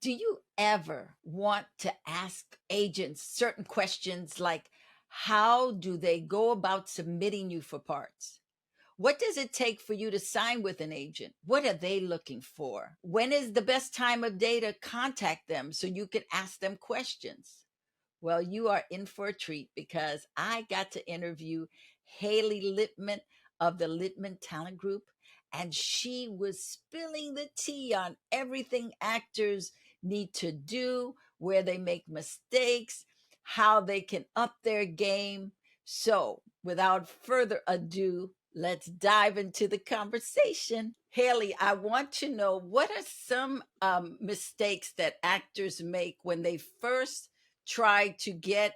Do you ever want to ask agents certain questions like how do they go about submitting you for parts? What does it take for you to sign with an agent? What are they looking for? When is the best time of day to contact them so you can ask them questions? Well, you are in for a treat because I got to interview Hayley Littman of the Littman Talent Group, and she was spilling the tea on everything actors need to do, where they make mistakes, how they can up their game. So, without further ado, let's dive into the conversation. Haley, I want to know what are some mistakes that actors make when they first try to get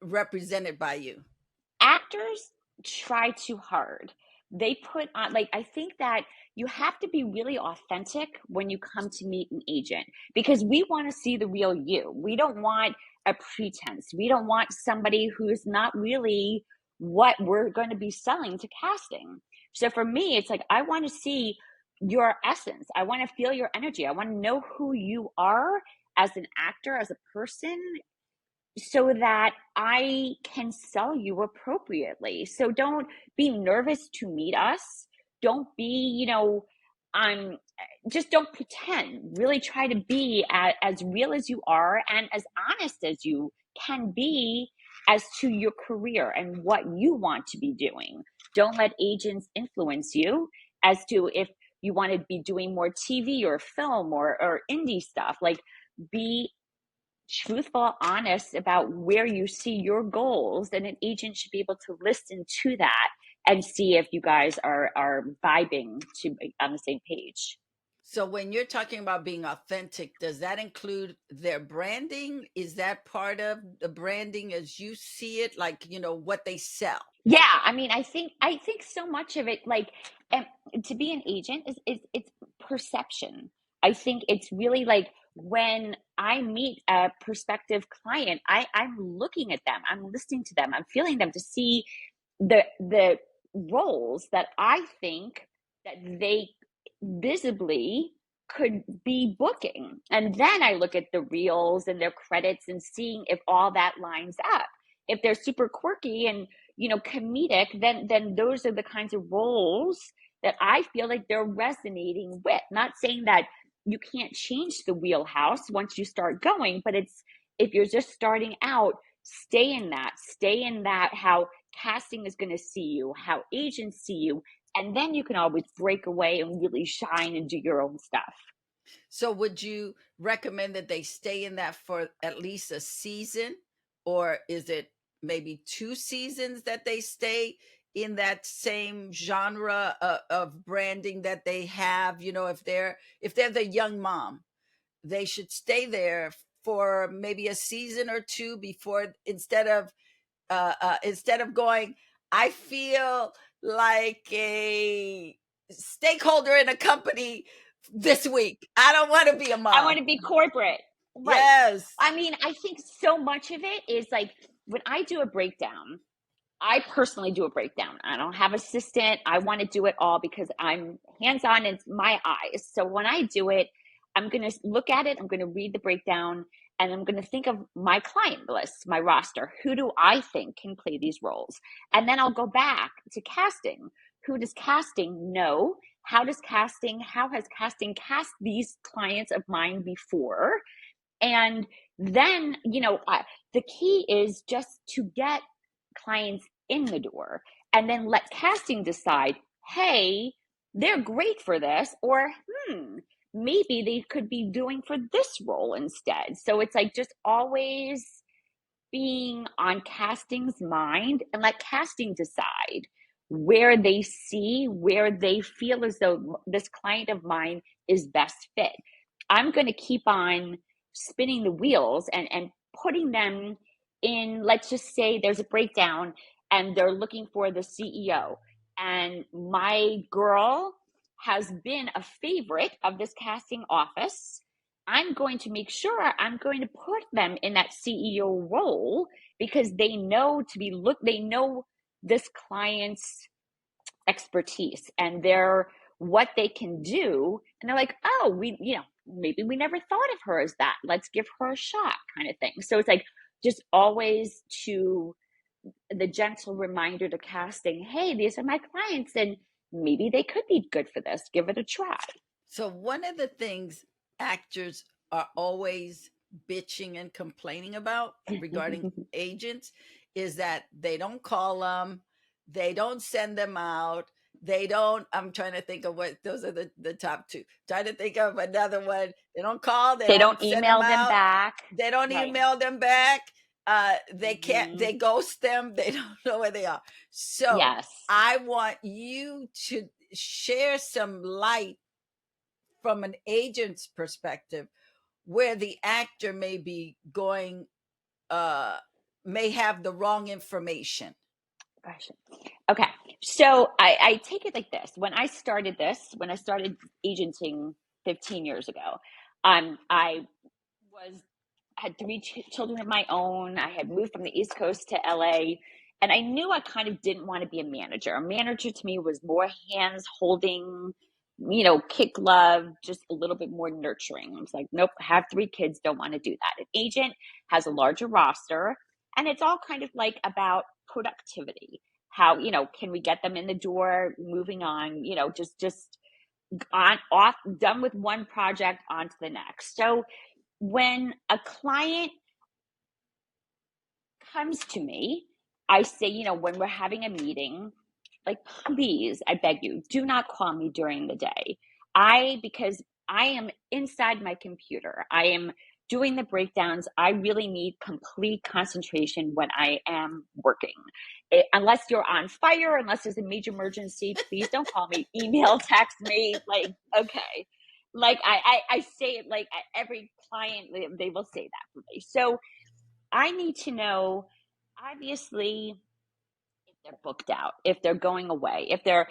represented by you? Actors try too hard. They put on, like, I think that you have to be really authentic when you come to meet an agent because we want to see the real you. We don't want a pretense. We don't want somebody who's not really what we're going to be selling to casting. So for me, it's like I want to see your essence. I want to feel your energy. I want to know who you are as an actor, as a person, so that I can sell you appropriately. So don't be nervous to meet us. Don't be, um, just don't pretend. Really try to be as real as you are and as honest as you can be as to your career and what you want to be doing. Don't let agents influence you as to if you want to be doing more TV or film or indie stuff. Like, be truthful, honest about where you see your goals, and an agent should be able to listen to that and see if you guys are vibing to on the same page. So when you're talking about being authentic, does that include their branding? Is that part of the branding as you see it, like, what they sell? Yeah, I mean, I think so much of it, like, um, to be an agent is it's perception. I think it's really like when I meet a prospective client, I'm looking at them, I'm listening to them, I'm feeling them to see the roles that I think that they visibly could be booking. And then I look at the reels and their credits and seeing if all that lines up. If they're super quirky and comedic, then those are the kinds of roles that I feel like they're resonating with. Not saying that you can't change the wheelhouse once you start going, but it's if you're just starting out, stay in that, how casting is going to see you, how agents see you, and then you can always break away and really shine and do your own stuff. So would you recommend that they stay in that for at least a season, or is it maybe 2 seasons that they stay in that same genre of branding that they have? If they're the young mom, they should stay there for maybe a season or two before, instead of going, I feel like a stakeholder in a company this week. I don't want to be a I want mom. to be corporate. Right. Yes. I mean, I think so much of it is like when I do a breakdown, I personally do a breakdown. I don't have assistant. I want to do it all because I'm hands-on. It's my eyes. So when I do it, I'm going to look at it. I'm going to read the breakdown and I'm going to think of my client list, my roster. Who do I think can play these roles? And then I'll go back to casting. Who does casting know? How has casting cast these clients of mine before? And then, the key is just to get clients in the door and then let casting decide, hey, they're great for this, or maybe they could be doing for this role instead. So it's like just always being on casting's mind and let casting decide where they feel as though this client of mine is best fit. I'm going to keep on spinning the wheels and putting them in. Let's just say there's a breakdown and they're looking for the CEO, and my girl has been a favorite of this casting office. I'm going to make sure I'm going to put them in that CEO role because they know this client's expertise and what they can do. And they're like, oh, maybe we never thought of her as that. Let's give her a shot, kind of thing. So it's like just always to the gentle reminder to casting, hey, these are my clients and maybe they could be good for this. Give it a try. So one of the things actors are always bitching and complaining about regarding agents is that they don't call them, they don't send them out, they don't. I'm trying to think of what those are the top two. Trying to think of another one. They don't call, they They don't don't send them email them out, back. they don't Right. email them back. They can't. Mm-hmm. They ghost them. They don't know where they are. So Yes. I want you to share some light from an agent's perspective where the actor may be going uh may have the wrong information. Gosh. Okay. So I take it like this. When I started agenting 15 years ago, I was had three children of my own. I had moved from the East Coast to LA, and I knew I kind of didn't want to be a manager. A manager to me was more hands holding, kick love, just a little bit more nurturing. I was like, nope, have three kids, don't want to do that. An agent has a larger roster, and it's all kind of like about productivity. How, can we get them in the door, moving on, just on off, done with one project, on to the next. So when a client comes to me, I say, when we're having a meeting, like, please, I beg you, do not call me during the day. Because I am inside my computer, I am doing the breakdowns. I really need complete concentration when I am working. Unless you're on fire, unless there's a major emergency, please don't call me, email, text me. Like, okay. Like I say it like every client, they will say that for me. So I need to know, obviously, if they're booked out, if they're going away, if they're,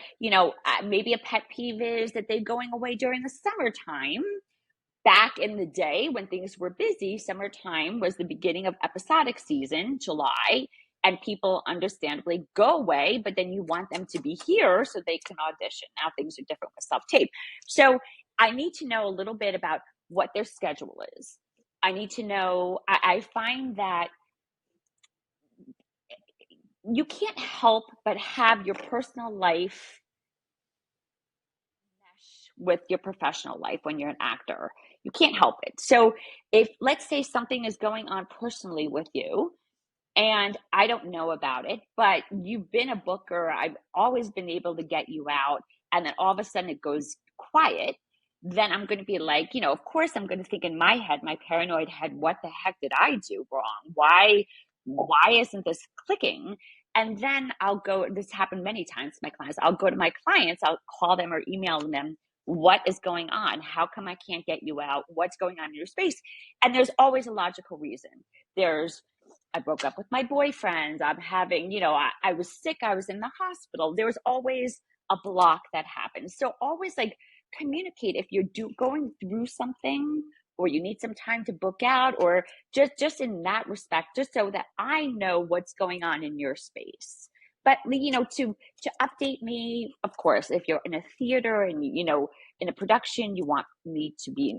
maybe a pet peeve is that they're going away during the summertime. Back in the day when things were busy, summertime was the beginning of episodic season, July, and people understandably go away, but then you want them to be here so they can audition. Now things are different with self tape. So I need to know a little bit about what their schedule is. I need to know, I find that you can't help but have your personal life mesh with your professional life when you're an actor. You can't help it. So if, let's say, something is going on personally with you and I don't know about it, but you've been a booker, I've always been able to get you out, and then all of a sudden it goes quiet, then I'm going to be like, of course I'm going to think in my head, my paranoid head, what the heck did I do wrong? Why isn't this clicking? And then I'll go, this happened many times to my clients. I'll go to my clients, I'll call them or email them, what is going on? How come I can't get you out? What's going on in your space? And there's always a logical reason. I broke up with my boyfriend. I'm having, I was sick. I was in the hospital. There was always a block that happens. So always like communicate if you're going through something or you need some time to book out, or just in that respect, just so that I know what's going on in your space. But to update me, of course, if you're in a theater and in a production, you want me to be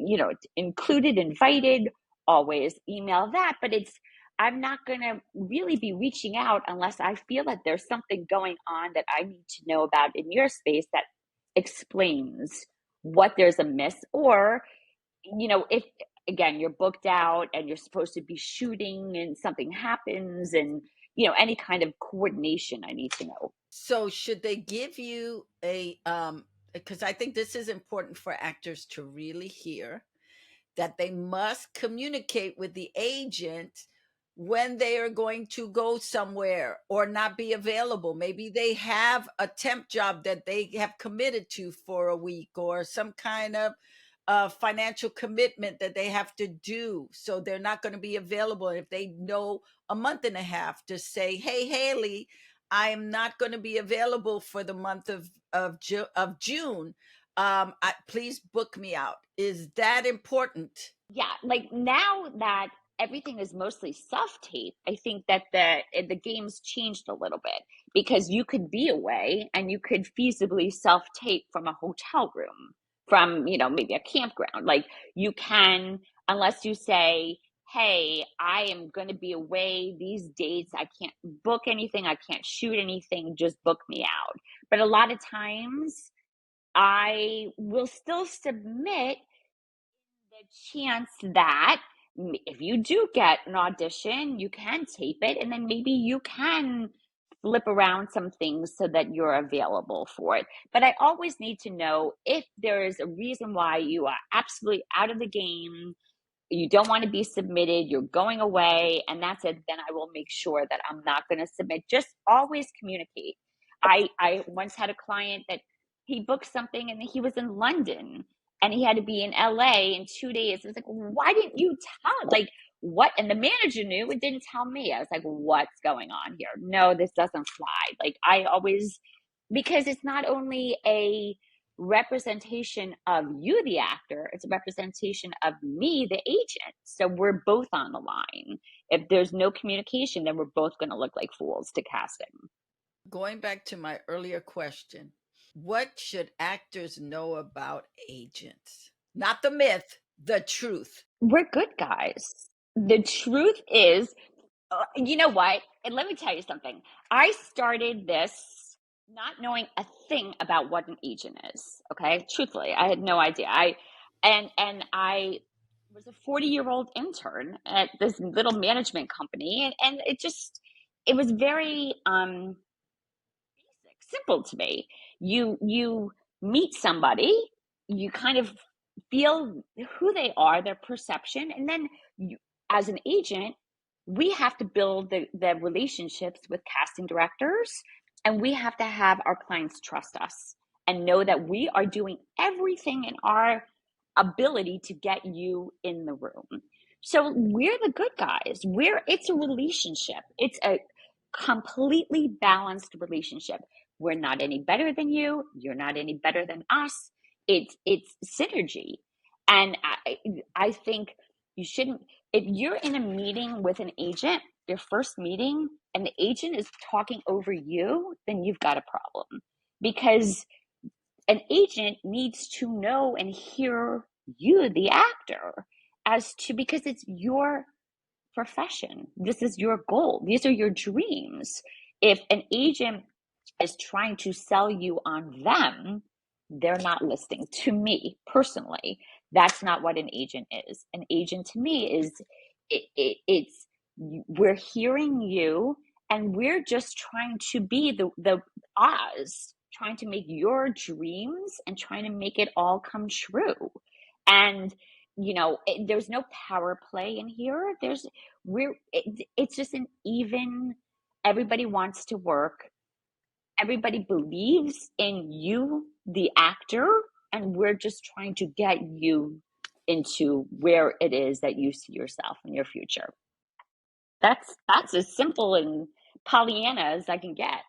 included, invited, always email that. But I'm not going to really be reaching out unless I feel that there's something going on that I need to know about in your space that explains what there's a miss. Or, if, again, you're booked out and you're supposed to be shooting and something happens, and, any kind of coordination I need to know. So should they give you a because I think this is important for actors to really hear, that they must communicate with the agent when they are going to go somewhere or not be available. Maybe they have a temp job that they have committed to for a week, or some kind of financial commitment that they have to do. So they're not going to be available. And if they know a month and a half, to say, hey, Hayley, I am not going to be available for the month of June. Please book me out. Is that important? Yeah, like now that everything is mostly self-tape, I think that the game's changed a little bit, because you could be away and you could feasibly self-tape from a hotel room. from, maybe a campground. Like you can, unless you say, hey, I am going to be away these dates. I can't book anything. I can't shoot anything. Just book me out. But a lot of times I will still submit the chance that if you do get an audition, you can tape it and then maybe you can flip around some things so that you're available for it. But I always need to know if there is a reason why you are absolutely out of the game, you don't want to be submitted, you're going away, and that's it, then I will make sure that I'm not going to submit. Just always communicate. I once had a client that he booked something and he was in London and he had to be in LA in 2 days. It was like, why didn't you tell? Like, what? And the manager knew, it didn't tell me. I was like, what's going on here? No, this doesn't fly. Like, I always, because it's not only a representation of you, the actor, it's a representation of me, the agent. So we're both on the line. If there's no communication, then we're both going to look like fools to casting. Going back to my earlier question, what should actors know about agents? Not the myth, the truth. We're good guys. The truth is, you know what? And let me tell you something. I started this not knowing a thing about what an agent is. Okay, truthfully, I had no idea. I was a 40-year-old intern at this little management company, and it was very basic, simple to me. You meet somebody, you kind of feel who they are, their perception, and then you, as an agent, we have to build the relationships with casting directors, and we have to have our clients trust us and know that we are doing everything in our ability to get you in the room. So we're the good guys. It's a relationship. It's a completely balanced relationship. We're not any better than you. You're not any better than us. It's synergy. And I think you shouldn't, if you're in a meeting with an agent, your first meeting, and the agent is talking over you, then you've got a problem. Because an agent needs to know and hear you, the actor, because it's your profession. This is your goal. These are your dreams. If an agent is trying to sell you on them, they're not listening. To me personally, that's not what an agent is. An agent to me is it's we're hearing you, and we're just trying to be the Oz, trying to make your dreams and trying to make it all come true. And there's no power play in here. It's just an even, everybody wants to work, everybody believes in you, the actor, and we're just trying to get you into where it is that you see yourself in your future. That's as simple and Pollyanna as I can get.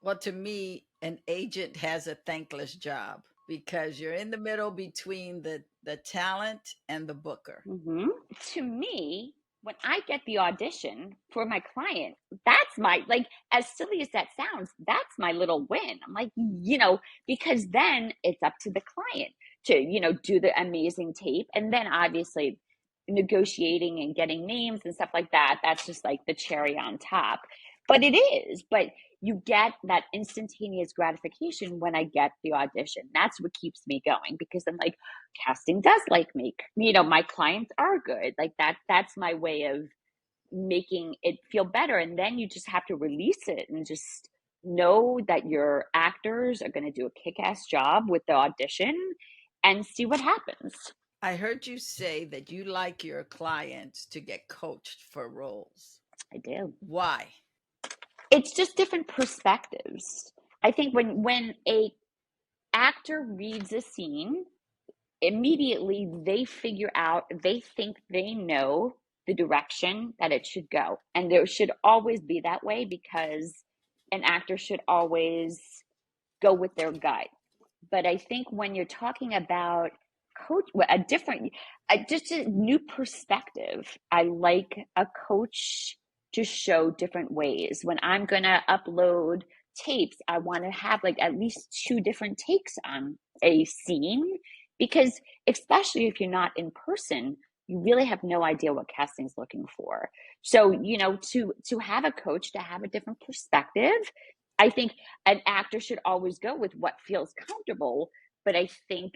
Well, to me, an agent has a thankless job because you're in the middle between the talent and the booker. Mm-hmm. To me, when I get the audition for my client, that's my, like, as silly as that sounds, that's my little win. I'm like, because then it's up to the client to, do the amazing tape. And then obviously negotiating and getting names and stuff like that, that's just like the cherry on top. But you get that instantaneous gratification when I get the audition. That's what keeps me going, because I'm like, casting does like me. My clients are good. Like that's my way of making it feel better. And then you just have to release it and just know that your actors are going to do a kick-ass job with the audition and see what happens. I heard you say that you like your clients to get coached for roles. I do. Why? It's just different perspectives. I think when a actor reads a scene, immediately they think they know the direction that it should go. And there should always be that way, because an actor should always go with their gut. But I think when you're talking about coach, just a new perspective, I like a coach to show different ways. When I'm going to upload tapes, I want to have like at least two different takes on a scene, because especially if you're not in person, you really have no idea what casting's looking for. So, to have a coach, to have a different perspective, I think an actor should always go with what feels comfortable, but I think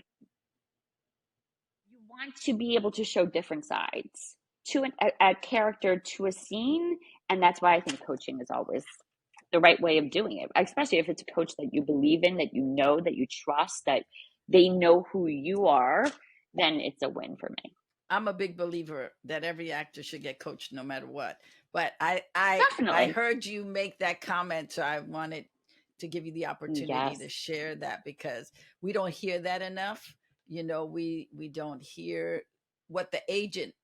you want to be able to show different sides to a character, to a scene. And that's why I think coaching is always the right way of doing it, especially if it's a coach that you believe in, that you know, that you trust, that they know who you are, then it's a win for me. I'm a big believer that every actor should get coached no matter what. But I Definitely. heard you make that comment, so I wanted to give you the opportunity Yes. to share that because we don't hear that enough. We don't hear what the agent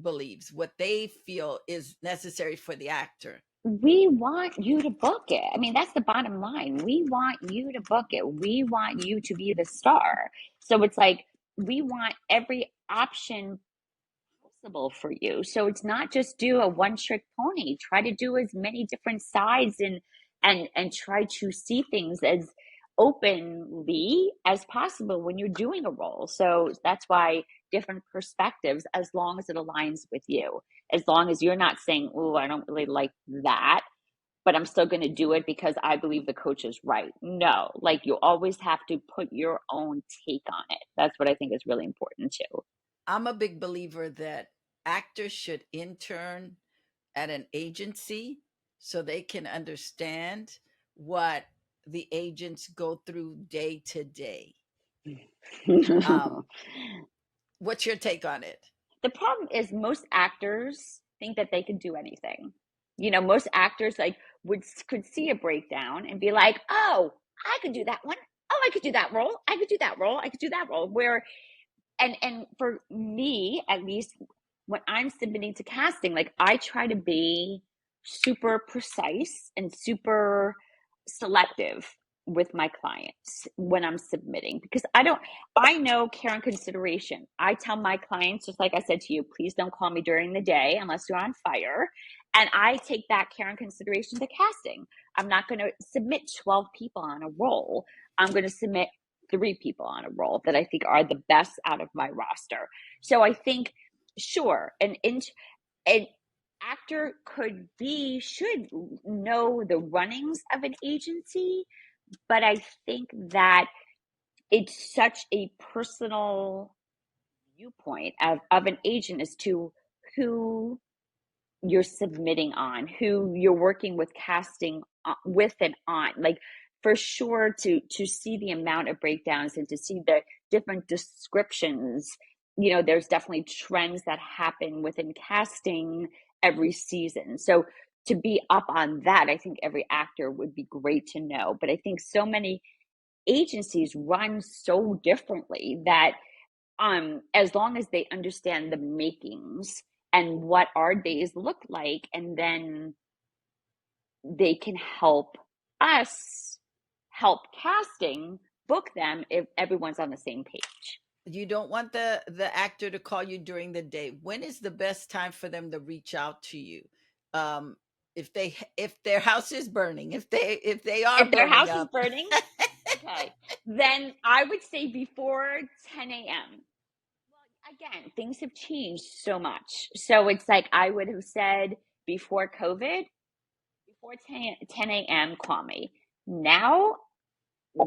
believes, what they feel is necessary for the actor. We want you to book it. I mean, that's the bottom line. We want you to book it. We want you to be the star. So it's like we want every option possible for you. So it's not just do a one trick pony. Try to do as many different sides and try to see things as openly as possible when you're doing a role. So that's why different perspectives, as long as it aligns with you, as long as you're not saying, "Oh, I don't really like that, but I'm still going to do it because I believe the coach is right." No, like you always have to put your own take on it. That's what I think is really important too. I'm a big believer that actors should intern at an agency so they can understand what the agents go through day to day. Um, what's your take on it? The problem is most actors think that they can do anything. Most actors like would could see a breakdown and be like, "Oh, I could do that one. Oh, I could do that role. I could do that role. I could do that role." Where and for me, at least when I'm submitting to casting, like I try to be super precise and super selective with my clients when I'm submitting because I know care and consideration. I tell my clients, just like I said to you, please don't call me during the day unless you're on fire. And I take that care and consideration to casting. I'm not going to submit 12 people on a role. I'm going to submit 3 people on a role that I think are the best out of my roster. So I think, sure, an actor should know the runnings of an agency, but I think that it's such a personal viewpoint of an agent as to who you're submitting on, who you're working with casting with and on. Like for sure to see the amount of breakdowns and to see the different descriptions, there's definitely trends that happen within casting every season. So to be up on that, I think every actor would be great to know. But I think so many agencies run so differently that as long as they understand the makings and what our days look like, and then they can help us help casting book them if everyone's on the same page. You don't want the actor to call you during the day. When is the best time for them to reach out to you? Um, if their house is burning, if they are If their burning house is up. burning, okay, then I would say before 10 a.m. Again, things have changed so much. So it's like I would have said before COVID, before 10 a.m., call me. Now,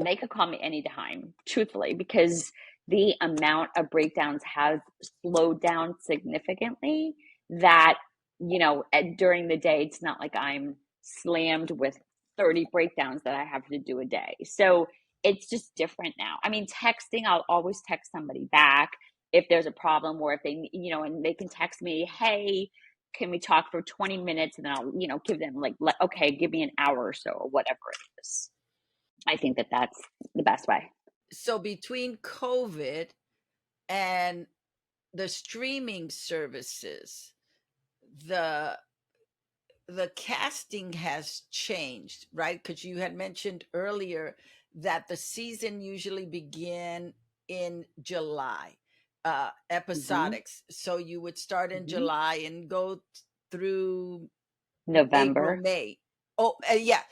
they could call me anytime, truthfully, because the amount of breakdowns has slowed down significantly. That, during the day, it's not like I'm slammed with 30 breakdowns that I have to do a day. So it's just different now. I mean, texting, I'll always text somebody back if there's a problem, or if they, and they can text me, "Hey, can we talk for 20 minutes?" And then I'll, give them like, "Okay, give me an hour or so," or whatever it is. I think that that's the best way. So between COVID and the streaming services, the the casting has changed, right? Because you had mentioned earlier that the season usually begin in July, Mm-hmm. episodics. So you would start in Mm-hmm. July and go through April, November. May. Oh, yeah.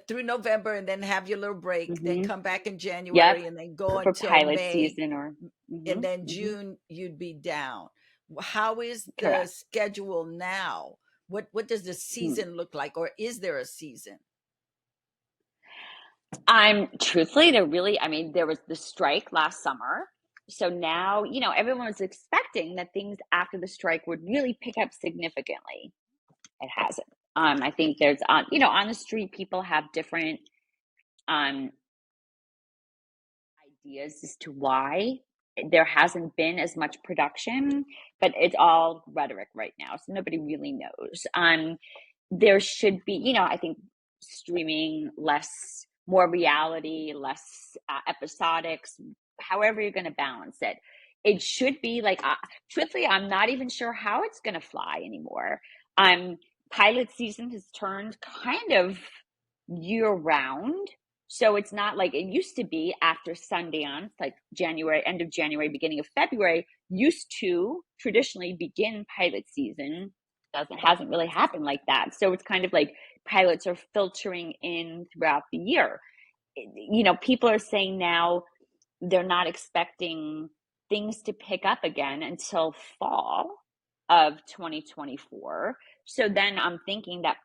through November and then have your little break, then Mm-hmm. come back in Yep. January and then go For until pilot May, season or and mm-hmm, then mm-hmm. June you'd be down. How is the Correct. schedule now? What does the Hmm. season look like, or is there a season? I'm truthfully, there was the strike last summer. So now, everyone was expecting that things after the strike would really pick up significantly. It hasn't. I think there's on the street, people have different um ideas as to why there hasn't been as much production, but it's all rhetoric right now, so nobody really knows. There should be, I think streaming less, more reality, less episodics, however you're going to balance it. It should be like, truthfully, I'm not even sure how it's going to fly anymore. Um, Pilot season has turned kind of year round. So it's not like it used to be after Sundance, like January, end of January, beginning of February, used to traditionally begin pilot season. Hasn't really happened like that. So it's kind of like pilots are filtering in throughout the year. People are saying now they're not expecting things to pick up again until fall of 2024. So then I'm thinking that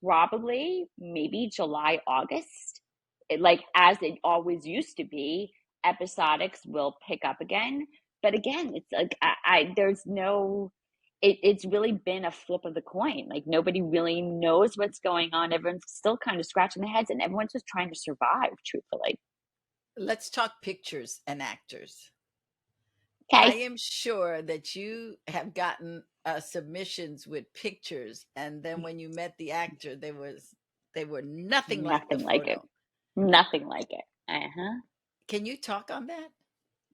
probably maybe July, August, like as it always used to be, episodics will pick up again. But again, it's like there's no it's really been a flip of the coin. Like nobody really knows what's going on. Everyone's still kind of scratching their heads and everyone's just trying to survive, truthfully. Let's talk pictures and actors. I Okay. am sure that you have gotten submissions with pictures, and then when you met the actor, they were nothing like the Nothing like it. photo. Nothing like it. Uh-huh. Can you talk on that?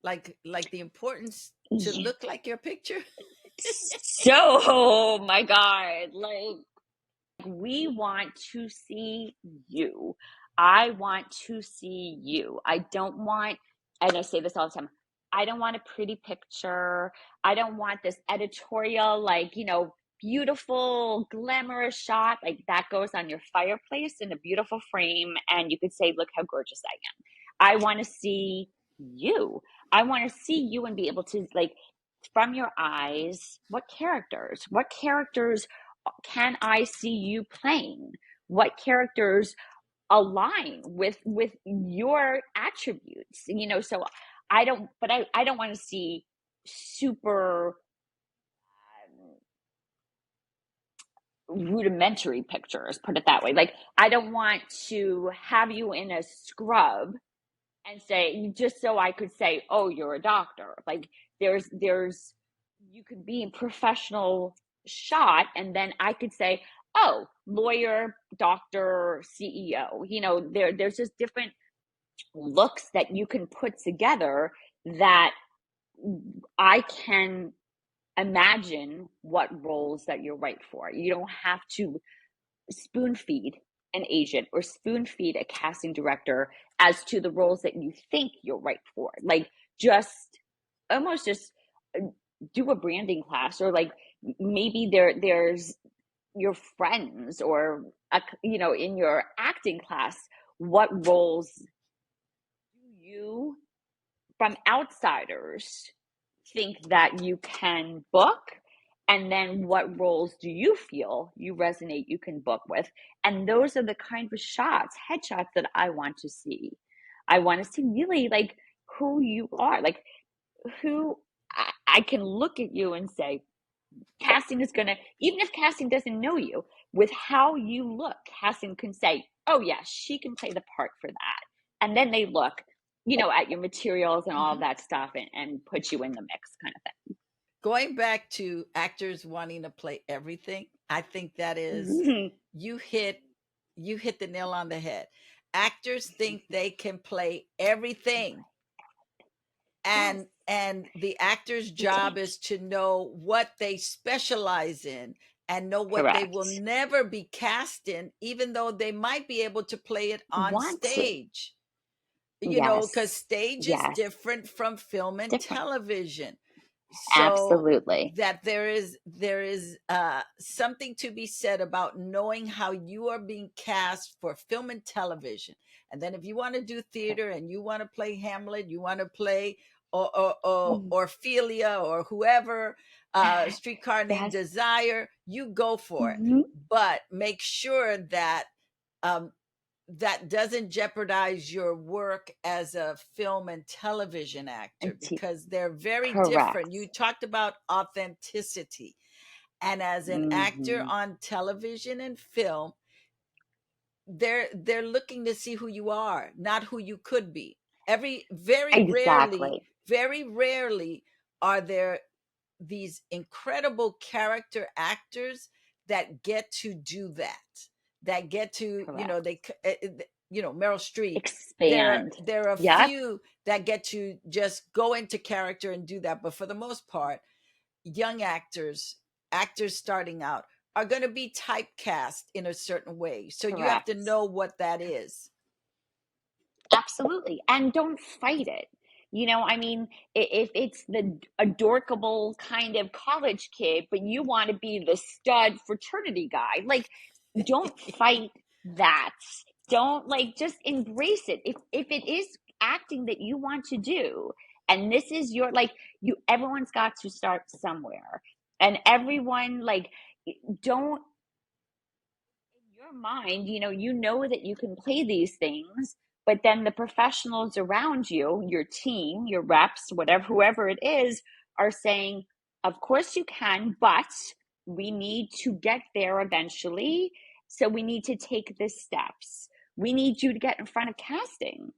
Like the importance to Yeah. look like your picture? So, oh my God. Like, we want to see you. I want to see you. I don't want, and I say this all the time, I don't want a pretty picture. I don't want this editorial, like, beautiful, glamorous shot. Like that goes on your fireplace in a beautiful frame. And you could say, look how gorgeous I am. I want to see you. I want to see you and be able to, like, from your eyes, what characters can I see you playing? What characters align with your attributes? So I don't want to see super rudimentary pictures, put it that way. Like I don't want to have you in a scrub and say just so I could say, "Oh, you're a doctor." Like there's you could be a professional shot and then I could say, "Oh, lawyer, doctor, CEO." There's just different looks that you can put together that I can imagine what roles that you're right for. You don't have to spoon feed an agent or spoon feed a casting director as to the roles that you think you're right for. Like just almost just do a branding class or like maybe there's your friends or in your acting class, what roles do you from outsiders think that you can book, and then what roles do you feel you resonate you can book with, and those are the kind of shots, headshots, that I want to see. I want to see really like who you are, like who I can look at you and say casting is gonna, even if casting doesn't know you, with how you look, casting can say, oh yeah, she can play the part for that. And then they look, at your materials and all of Mhm. that stuff and put you in the mix kind of Going back to actors wanting to play everything, I think that is thing. you hit you hit the nail on the head. Actors think they can play everything, Yes, and the actor's they job can't. is to know what they specialize in and know what they will Correct. never be cast in, even though they might be able to play it on Want to. stage. Because Yes. stage is Yes. different from film and Different. television. So Absolutely. that there is something to be said about knowing how you are being cast for film and television. And then if you want to do theater and you want to play Hamlet, you want to play Mm. Ophelia or whoever, Streetcar Named Yes. Desire, you go for it. Hmm. But make sure that um, that doesn't jeopardize your work as a film and television actor, because they're very different. Correct. You talked about authenticity, and as an actor Hmm. on television and film, they're looking to see who you are, not who you could be. Every Exactly. very rarely are there these incredible character actors that get to do that get to, Correct. Meryl Streep. there Expand. there are a Yep. few that get to just go into character and do that, but for the most part, young actors starting out are going to be typecast in a certain way, so you have to Correct. know what that is. Absolutely. And don't fight it. I mean, if it's the adorkable kind of college kid, but you want to be the stud fraternity guy, like, don't fight that. Don't, like, just embrace it. If it is acting that you want to do, and this is your, like, everyone's got to start somewhere. And everyone, like, don't, in your mind, you know that you can play these things, but then the professionals around you, your team, your reps, whatever, whoever it is, are saying, of course you can, but we need to get there eventually. So we need to take the steps. We need you to get in front of casting.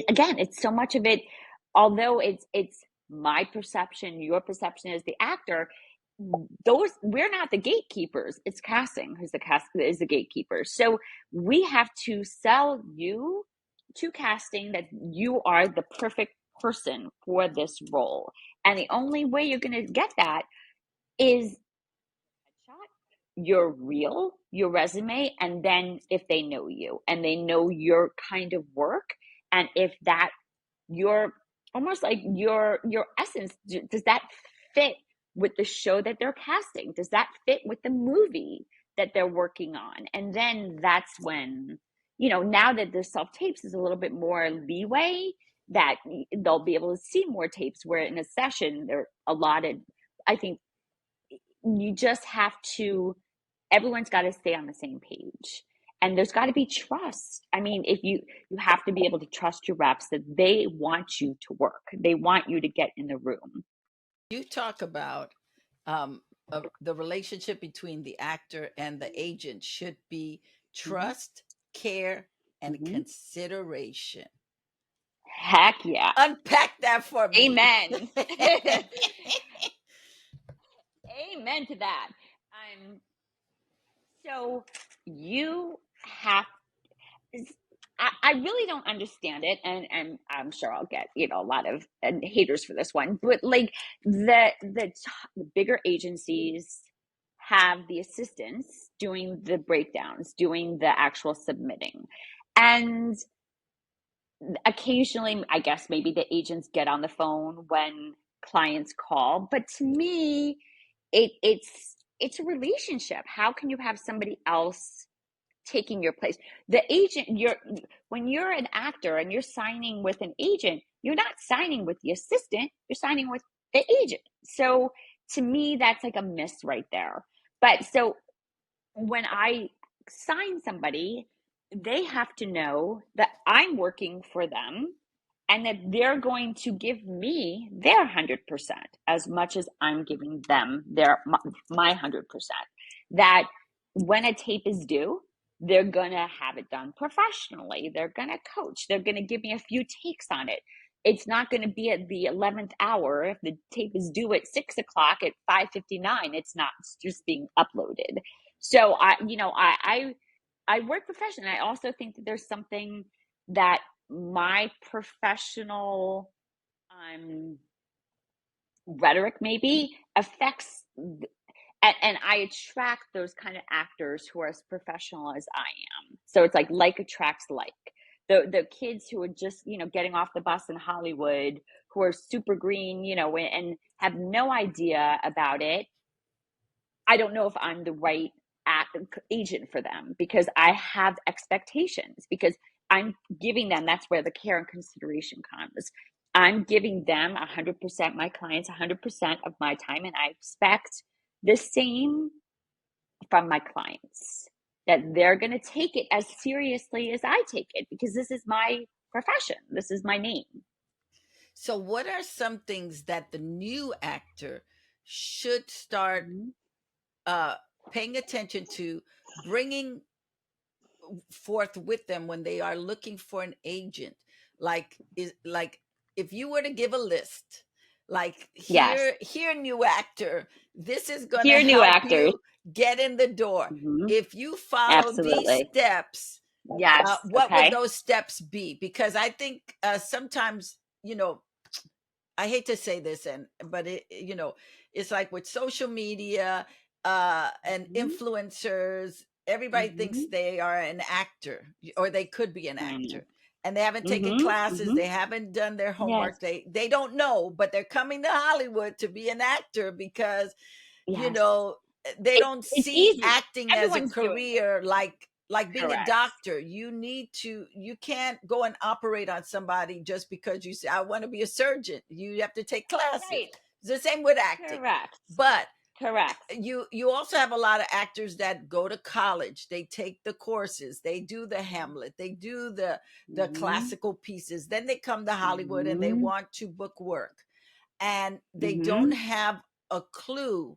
Again, it's so much of it, although it's my perception, your perception as the actor, those, we're not the gatekeepers. It's casting who's the gatekeeper. So we have to sell you to casting that you are the perfect person for this role. And the only way you're going to get that is headshot, your reel, your resume, and then if they know you and they know your kind of work, and if that, your, almost like your essence, does that fit with the show that they're casting? Does that fit with the movie that they're working on? And then that's when, now that the self tapes is a little bit more leeway, that they'll be able to see more tapes, where in a session they're allotted. I think you just have to, everyone's got to stay on the same page, and there's got to be trust. I mean, if you have to be able to trust your reps that they want you to work, they want you to get in the room. You talk about um, the relationship between the actor and the agent should be Hmm. trust, care, and Hmm. consideration. Heck yeah. Unpack that for me. Amen. Amen to that. I'm so you have, I really don't understand it, and I'm sure I'll get a lot of haters for this one, but like the bigger agencies have the assistants doing the breakdowns, doing the actual submitting, and occasionally, I guess maybe the agents get on the phone when clients call, but to me, it's a relationship. How can you have somebody else taking your place? The agent, when you're an actor and you're signing with an agent, you're not signing with the assistant, you're signing with the agent. So to me, that's like a miss right there. But so when I sign somebody, they have to know that I'm working for them and that they're going to give me their 100% as much as I'm giving them my 100%. That when a tape is due, they're going to have it done professionally. They're going to coach. They're going to give me a few takes on it. It's not going to be at the 11th hour. If the tape is due at 6 o'clock at 5:59, it's not just being uploaded. So I work professionally. I also think that there's something that my professional um, rhetoric maybe affects, and I attract those kind of actors who are as professional as I am. So it's like attracts like. The kids who are just getting off the bus in Hollywood, who are super green, and have no idea about it, I don't know if I'm the right agent for them, because I have expectations, because I'm giving them, that's where the care and consideration comes. I'm giving them 100%, my clients 100% of my time, and I expect the same from my clients, that they're going to take it as seriously as I take it, because this is my profession, this is my name. So, what are some things that the new actor should start Mm-hmm. uh, paying attention to, bringing forth with them when they are looking for an agent? Like if you were to give a list, like Yes. here new actor, this is going to Here, new help actors. you get in the door. Mm-hmm. If you follow these Absolutely. steps, Yes. what would Okay. those steps be? Because I think sometimes, I hate to say this, but it's like with social media and Mm-hmm. influencers, everybody thinks Mm-hmm. they are an actor, or they could be an I know. actor, and they haven't taken Mm-hmm. classes, Mm-hmm. they haven't done their Yes. homework, they don't know, but they're coming to Hollywood to be an actor because you Yes. know they It, don't it's see easy. acting as a Everyone's doing it. career, like being a Correct. doctor. You can't go and operate on somebody just because you say I want to be a surgeon. You have to take classes. Right. It's the same with acting. Correct. But Correct. you also have a lot of actors that go to college, they take the courses, they do the Hamlet, they do the Mm-hmm. classical pieces, then they come to Hollywood and they Mm-hmm. want to book work, and they don't Mm-hmm. have a clue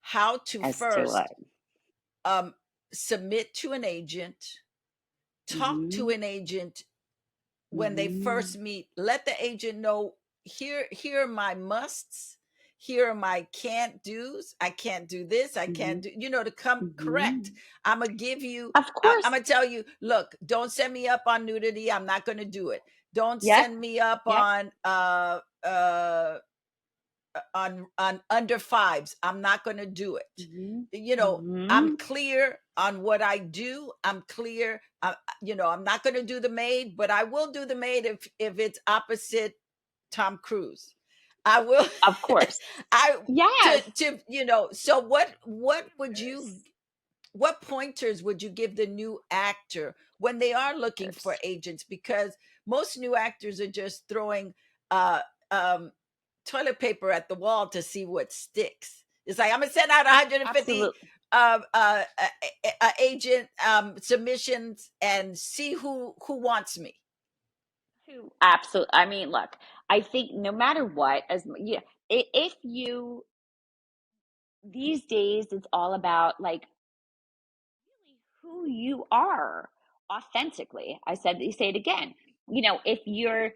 how to As to first what? um, submit to an agent, talk to Mm-hmm. an agent when they Mm-hmm. first meet. Let the agent know, here are my musts, here are my can't do's. I can't do this, I Mm-hmm. can't do, to come correct. Mm-hmm. I'm gonna give you, Of I'm course. gonna tell you, look, don't send me up on nudity, I'm not gonna do it. Don't Yep. send me up Yep. on under fives, I'm not going to do it. Mm-hmm. you know I'm Mm-hmm. clear on what I do, I'm clear. I'm not going to do the maid, but I will do the maid if it's opposite Tom Cruise. I will. Of course. I Yes. to so what would you, Universe. what pointers would you give the new actor when they are looking for Pointers. agents? Because most new actors are just throwing uh, um, toilet paper at the wall to see what sticks. It's like, I'm gonna send out 150 Absolutely. agent submissions and see who wants me. Absolutely. I mean, look, I think no matter what, yeah, if you, these days, it's all about like really who you are authentically. I said, you say it again. If you're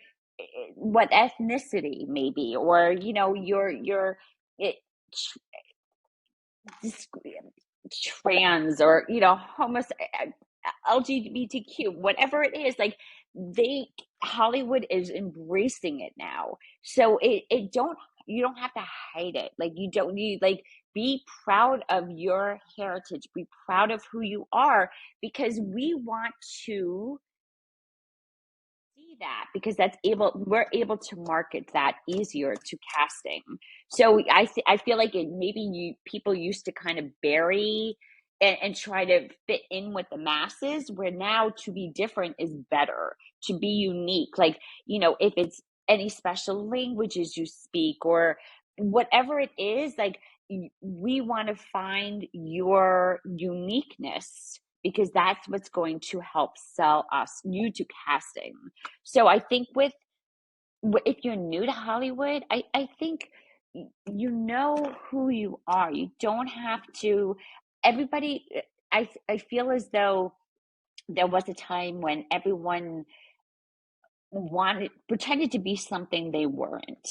what ethnicity maybe, or your it, trans, or LGBTQ, whatever it is, like they Hollywood is embracing it now. So it don't you don't have to hide it. Like you like be proud of your heritage, be proud of who you are, because we want to see that, because we're able to market that easier to casting. So I feel like maybe people used to kind of bury and try to fit in with the masses, where now to be different is better, to be unique, like if it's any special languages you speak, or whatever it is, like we want to find your uniqueness, because that's what's going to help sell us you to casting. So I think if you're new to Hollywood, I think you know who you are. You don't have to. Everybody, I feel as though there was a time when everyone pretended to be something they weren't,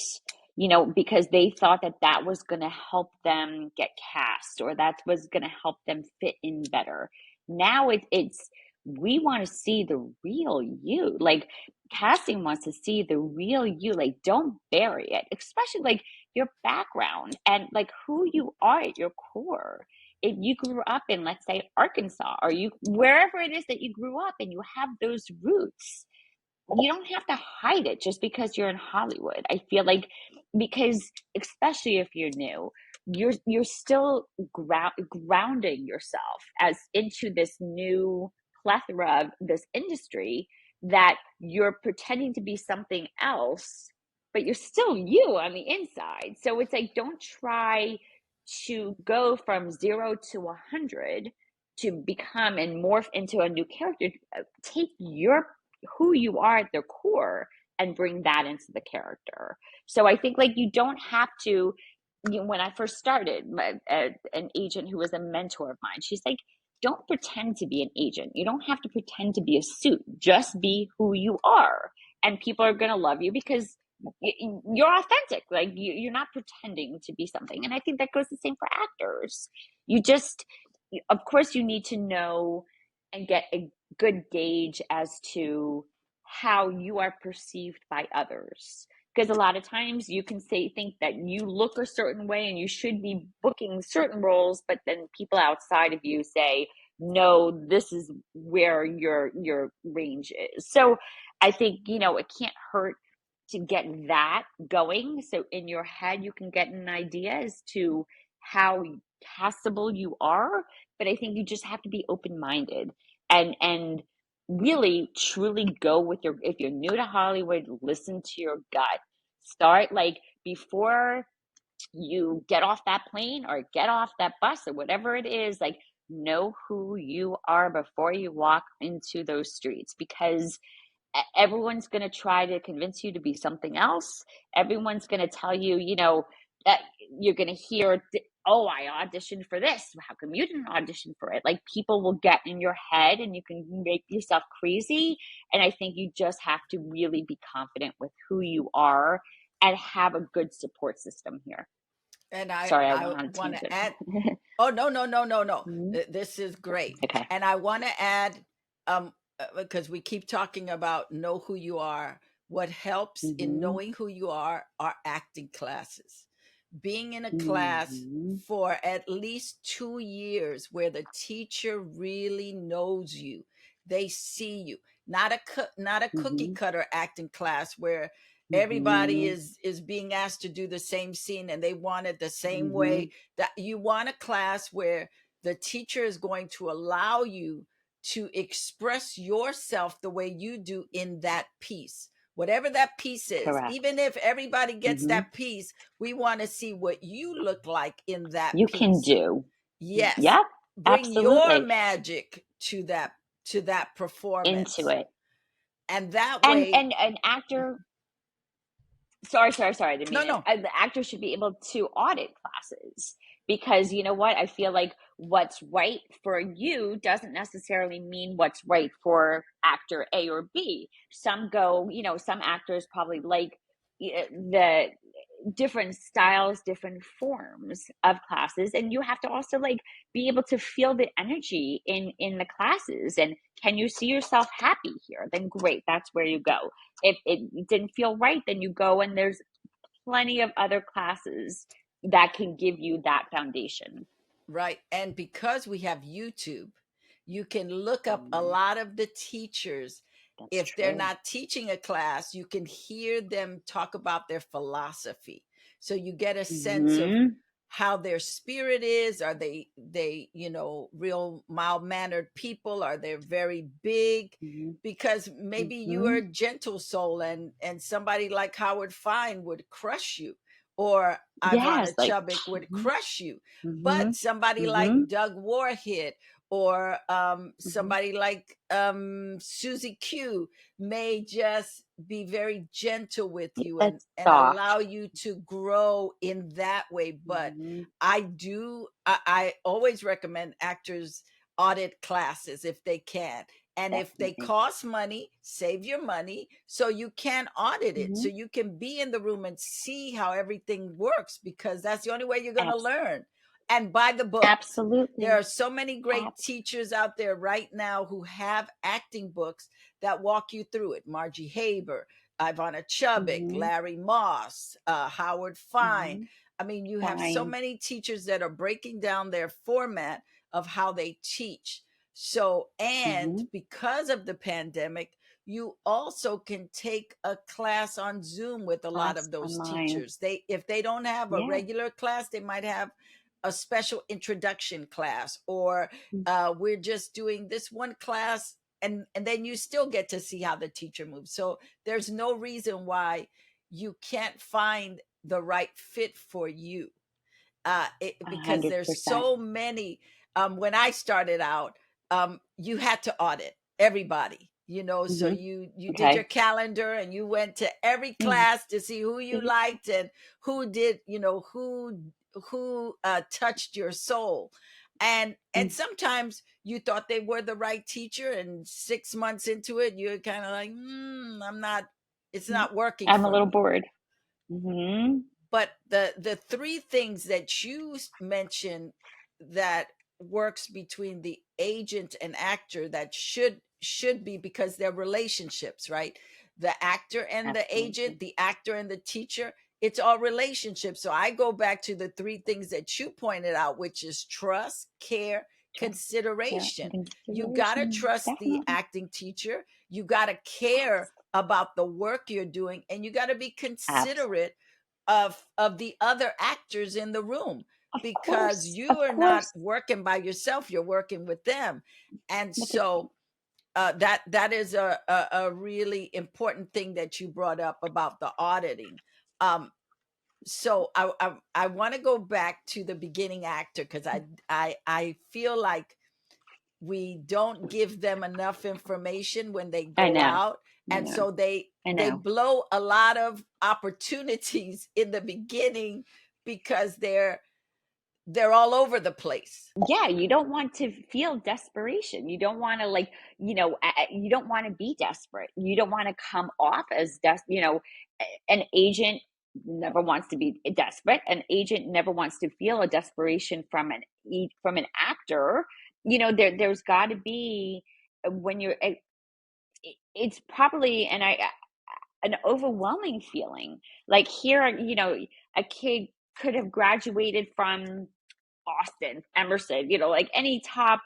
because they thought that that was going to help them get cast, or that was going to help them fit in better. Now it's we want to see the real you. Like casting wants to see the real you. Like don't bury it, especially like your background and like who you are at your core. If you grew up in, let's say, Arkansas, or you wherever it is that you grew up, and you have those roots, you don't have to hide it just because you're in Hollywood. I feel like because especially if you're new, you're still grounding yourself as into this new plethora of this industry that you're pretending to be something else, but you're still you on the inside. So it's like don't try to go from 0 to 100 to become and morph into a new character. Take your who you are at their core and bring that into the character. So I think like you don't have to. When I first started, an agent who was a mentor of mine, she's like, "Don't pretend to be an agent. You don't have to pretend to be a suit. Just be who you are, and people are gonna love you because you're authentic. Like you're not pretending to be something." And I think that goes the same for actors. You just, of course, you need to know and get a good gauge as to how you are perceived by others. Because a lot of times you can think that you look a certain way and you should be booking certain roles, but then people outside of you say, no, this is where your range is. So I think, it can't hurt to get that going. So in your head, you can get an idea as to how possible you are. But I think you just have to be open-minded and really truly go with if you're new to Hollywood, listen to your gut. Start like before you get off that plane or get off that bus or whatever it is, like know who you are before you walk into those streets, because everyone's going to try to convince you to be something else. Everyone's going to tell you, that you're going to hear, oh, I auditioned for this. How come you didn't audition for it? Like people will get in your head and you can make yourself crazy. And I think you just have to really be confident with who you are and have a good support system here. And Sorry, I I went on a want to tangent. add, oh, no, no, no, no, no. Mhm. This is great. Okay. And I want to add, because we keep talking about know who you are. What helps in Mm-hmm. knowing who you are acting classes. Being in a class Mm-hmm. for at least 2 years where the teacher really knows you. They see you. Not a cookie Mm-hmm. cutter acting class where everybody Mm-hmm. is being asked to do the same scene and they want it the same Mm-hmm. way. That you want a class where the teacher is going to allow you to express yourself the way you do in that piece, whatever that piece is. Correct. Even if everybody gets Mm-hmm. that piece, we want to see what you look like in that You can piece. do. Yes, Yep, bring your absolutely. magic to that Into performance, it. and that And way. and an actor, sorry, I didn't No, mean it. no. The actor should be able to audit classes, because you know what? I feel like what's right for you doesn't necessarily mean what's right for actor A or B. Some actors probably like the different styles, different forms of classes, and you have to also like be able to feel the energy in the classes. And can you see yourself happy here? Then great, that's where you go. If it didn't feel right, then you go and there's plenty of other classes that can give you that foundation. Right. And because we have YouTube, you can look up a Mm, lot of the teachers. that's If they're true. not teaching a class, you can hear them talk about their philosophy. So you get a sense of Mm-hmm. how their spirit is. Are real mild mannered people? Are they very big? Mm-hmm. Because maybe you are Mm-hmm. a gentle soul and somebody like Howard Fine would crush you, or Yes, Ivana like Chubbuck would mm-hmm. crush you. Mm-hmm. But somebody Mm-hmm. like Doug Warhead, or Mm-hmm. somebody like Susie Q may just be very gentle with you It's and allow soft. you to grow in that way. But Mm-hmm. I always recommend actors audit classes if they can. And if they Definitely. cost money, save your money so you can audit it, Mm-hmm. so you can be in the room and see how everything works, because that's the only way you're going to Abs- learn. And buy the books. There absolutely. are so many great Abs- teachers out there right now who have acting books that walk you through it. Margie Haber, Ivana Chubbuck, mm-hmm. Larry Moss, Howard Fine. Mm-hmm. I mean, you have so Fine. many teachers that are breaking down their format of how they teach. So, and Mm-hmm. because of the pandemic, you also can take a class on Zoom with a lot Class of those online. teachers. They, if they don't have a Yeah. regular class, they might have a special introduction class, or we're just doing this one class, and then you still get to see how the teacher moves. So there's no reason why you can't find the right fit for you, because there's 100%. so many. When I started out, you had to audit everybody, so Hmm. you did your Okay. calendar and you went to every Mm. class to see who you liked and who did, who touched your soul. And Mm. sometimes you thought they were the right teacher, and 6 months into it you're kind of like, I'm not, it's not working I'm a for little me. bored. Hmm. But the three things that you mentioned that works between the agent and actor, that should be, because they're relationships, right? The actor and the agent, Absolutely. the actor and the teacher, it's all relationships. So I go back to the three things that you pointed out, which is trust, care, Trust, care, and consideration. You got to consideration. trust the Definitely. acting teacher, you got to care about the work you're doing, and you got to be Absolutely. considerate of the other actors in the room, Of because course. you Of are not course. working by yourself, you're working with them. And With the team. so that is a really important thing that you brought up about the auditing. So I want to go back to the beginning actor, because I feel like we don't give them enough information when they I go know. out, I and know. so they I they know. blow a lot of opportunities in the beginning, because they're all over the place. Yeah, you don't want to feel desperation. You don't want to like, you don't want to be desperate. You don't want to come off as an agent never wants to be desperate. An agent never wants to feel a desperation from an actor. There's got to be when you're it's probably an overwhelming feeling. Like here, a kid could have graduated from Austin, Emerson, like any top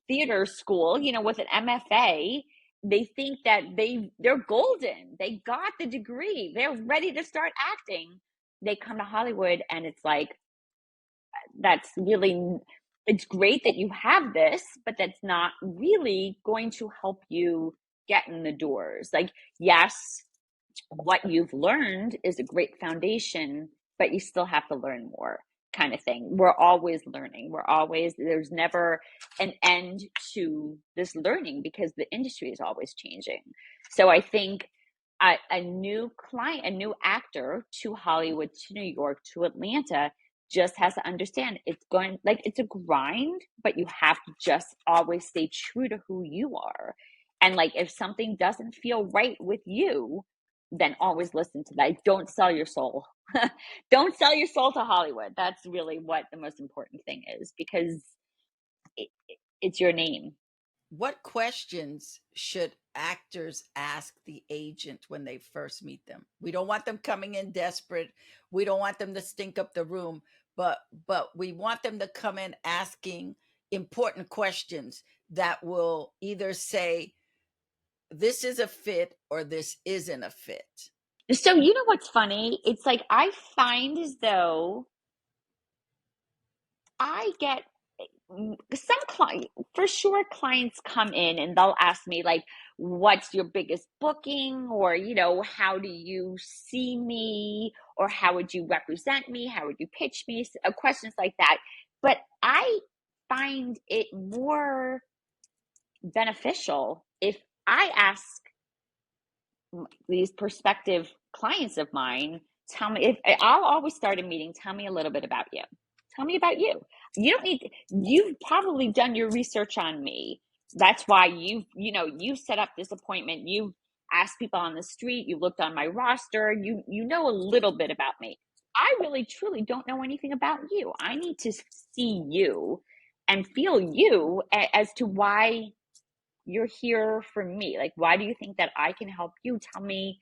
theater school, with an MFA. They think that they're golden. They got the degree. They're ready to start acting. They come to Hollywood and it's like, that's really, it's great that you have this, but that's not really going to help you get in the doors. Like, yes, what you've learned is a great foundation, but you still have to learn more, kind of thing. We're always learning. There's never an end to this learning because the industry is always changing. So I think a new client, a new actor to Hollywood, to New York, to Atlanta just has to understand it's a grind, but you have to just always stay true to who you are. And like, if something doesn't feel right with you, then always listen to that. Don't sell your soul. Don't sell your soul to Hollywood. That's really what the most important thing is, because it's your name. What questions should actors ask the agent when they first meet them? We don't want them coming in desperate. We don't want them to stink up the room, but we want them to come in asking important questions that will either say this is a fit or this isn't a fit. So, you know what's funny? It's like I find as though I get some client for sure clients come in and they'll ask me like, what's your biggest booking, or how do you see me, or how would you represent me, how would you pitch me, questions like that. But I find it more beneficial if I ask these prospective clients of mine, tell me, if I'll always start a meeting, tell me a little bit about you. Tell me about you. You don't need, you've probably done your research on me. That's why you've set up this appointment. You've asked people on the street, you looked on my roster, you know a little bit about me. I really truly don't know anything about you. I need to see you and feel you as to why you're here for me. Like, why do you think that I can help you? Tell me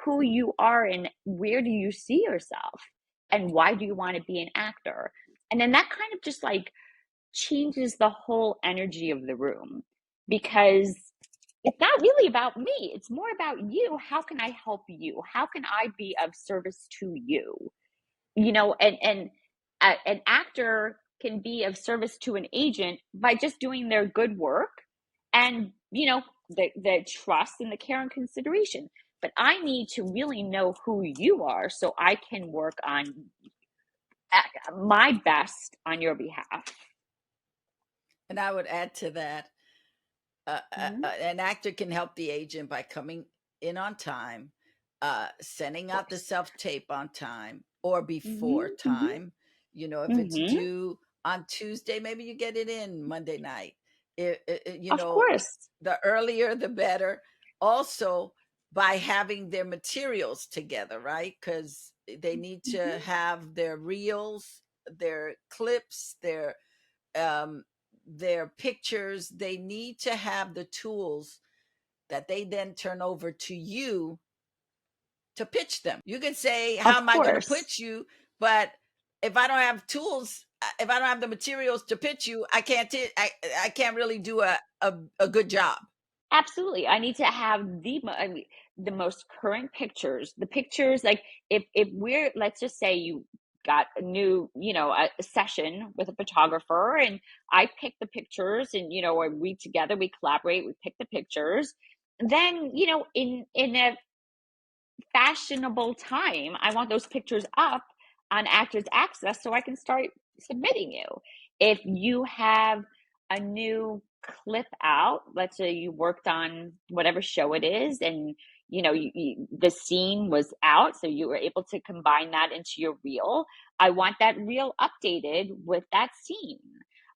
who you are and where do you see yourself? And why do you want to be an actor? And then that kind of just like changes the whole energy of the room, because it's not really about me. It's more about you. How can I help you? How can I be of service to you? And an actor can be of service to an agent by just doing their good work and the trust and the care and consideration. But I need to really know who you are so I can work on my best on your behalf. And I would add to that, Mhm. an actor can help the agent by coming in on time, Of sending out the course. self tape on time or before Hmm. Hmm. time. If it's Hmm. due on Tuesday, maybe you get it in Monday night. Of course. The earlier the better. Also, by having their materials together, right? Because they need to Hmm. have their reels, their clips, um, their pictures. They need to have the tools that they then turn over to you to pitch them. You can say, "How Of am I going to course. pitch you?" But if I don't have tools, if I don't have the materials to pitch you, I can't really do a good job. Absolutely. I need to have I mean, the most current pictures. The pictures, like if we're, let's just say you got a new, a session with a photographer, and I pick the pictures, and or we together, we collaborate, we pick the pictures. Then, in a fashionable time, I want those pictures up on Actors Access so I can start submitting you. If you have a new clip out, let's say you worked on whatever show it is, and the scene was out, so you were able to combine that into your reel. I want that reel updated with that scene.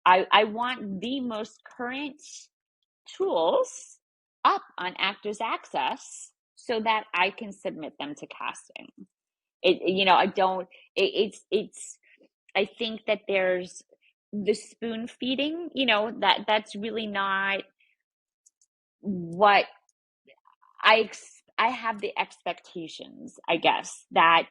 I want the most current tools up on Actors Access so that I can submit them to casting. I don't, it's, I think that there's the spoon feeding, that's really not what I have the expectations, I guess, that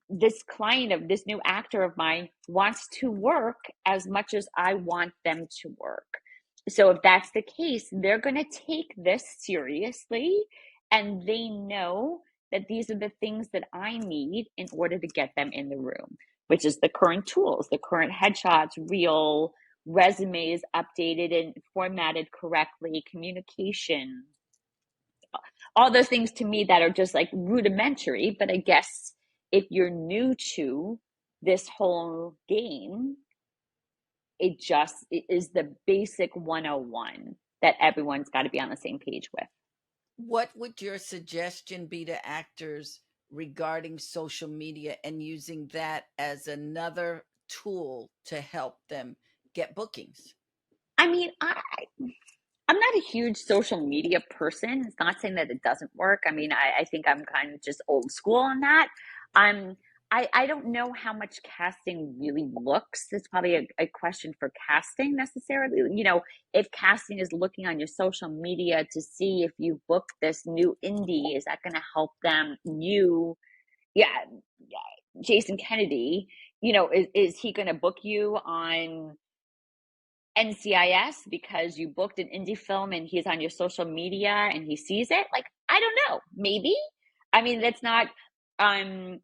this client of this new actor of mine wants to work as much as I want them to work. So if that's the case, they're going to take this seriously, and they know that these are the things that I need in order to get them in the room, which is the current tools, the current headshots, real resumes updated and formatted correctly, communication, all those things to me that are just like rudimentary. But I guess if you're new to this whole game, it is the basic 101 that everyone's got to be on the same page with. What would your suggestion be to actors regarding social media and using that as another tool to help them get bookings? I mean, I'm not a huge social media person. It's not saying that it doesn't work. I mean, I think I'm kind of just old school on that. I'm I don't know how much casting really looks. It's probably a question for casting necessarily. If casting is looking on your social media to see if you booked this new indie, is that going to help them? Yeah, yeah, Jason Kennedy, is he going to book you on NCIS because you booked an indie film and he's on your social media and he sees it? Like, I don't know. Maybe. I mean, that's not, um,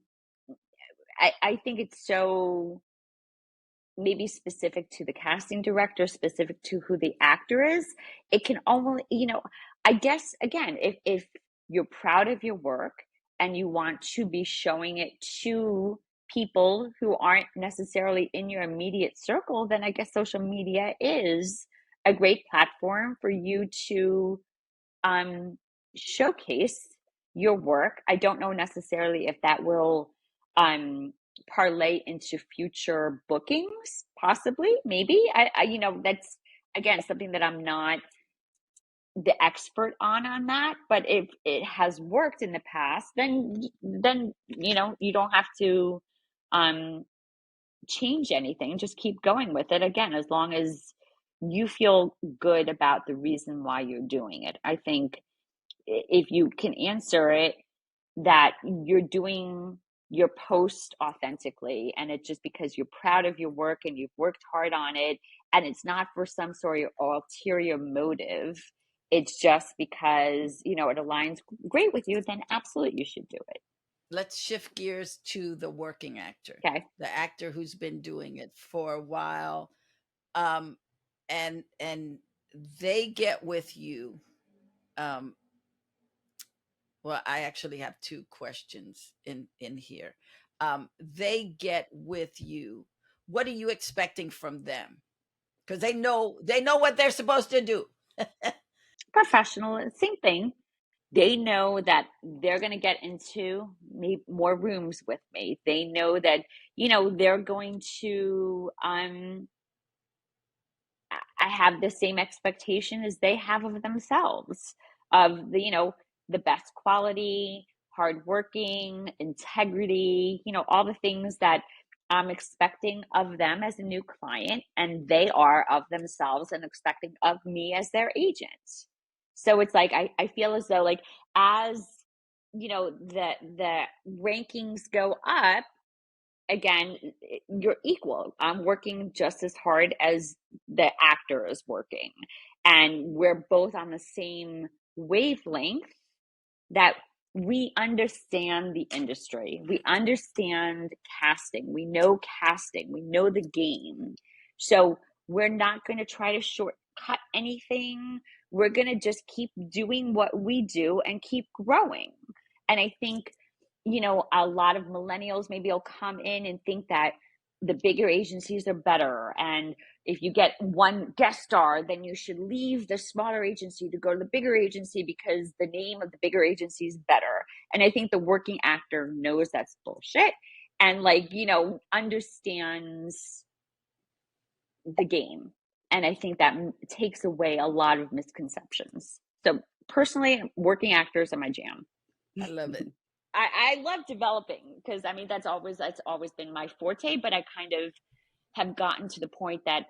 I think it's so maybe specific to the casting director, specific to who the actor is. It can only, I guess, again, if you're proud of your work and you want to be showing it to people who aren't necessarily in your immediate circle, then I guess social media is a great platform for you to um, showcase your work. I don't know necessarily if that will parlay into future bookings, possibly, maybe. That's again something that I'm not the expert on that. But if it has worked in the past, then you don't have to um, change anything. Just keep going with it again, as long as you feel good about the reason why you're doing it. I think if you can answer it, that you're doing your post authentically, and it's just because you're proud of your work and you've worked hard on it, and it's not for some sort of ulterior motive, it's just because, it aligns great with you, then absolutely you should do it. Let's shift gears to the working actor, Okay. the actor who's been doing it for a while, um, and they get with you. Um, well, I actually have two questions in here. They get with you. What are you expecting from them? Because they know what they're supposed to do. Professional, same thing. They know that they're going to get into more rooms with me. They know that, they're going to, I have the same expectation as they have of themselves, of the best quality, hardworking, integrity, all the things that I'm expecting of them as a new client, and they are of themselves and expecting of me as their agent. So it's like I feel as though, like, as the rankings go up, again, you're equal. I'm working just as hard as the actor is working. And we're both on the same wavelength, that we understand the industry. We understand casting. We know casting. We know the game. So we're not going to try to shortcut anything. We're going to just keep doing what we do and keep growing. And I think, a lot of millennials maybe will come in and think that the bigger agencies are better. And if you get one guest star, then you should leave the smaller agency to go to the bigger agency because the name of the bigger agency is better. And I think the working actor knows that's bullshit, and, like, understands the game. And I think that takes away a lot of misconceptions. So personally, working actors are my jam. I love it. I love developing, because I mean that's always been my forte, but I kind of have gotten to the point that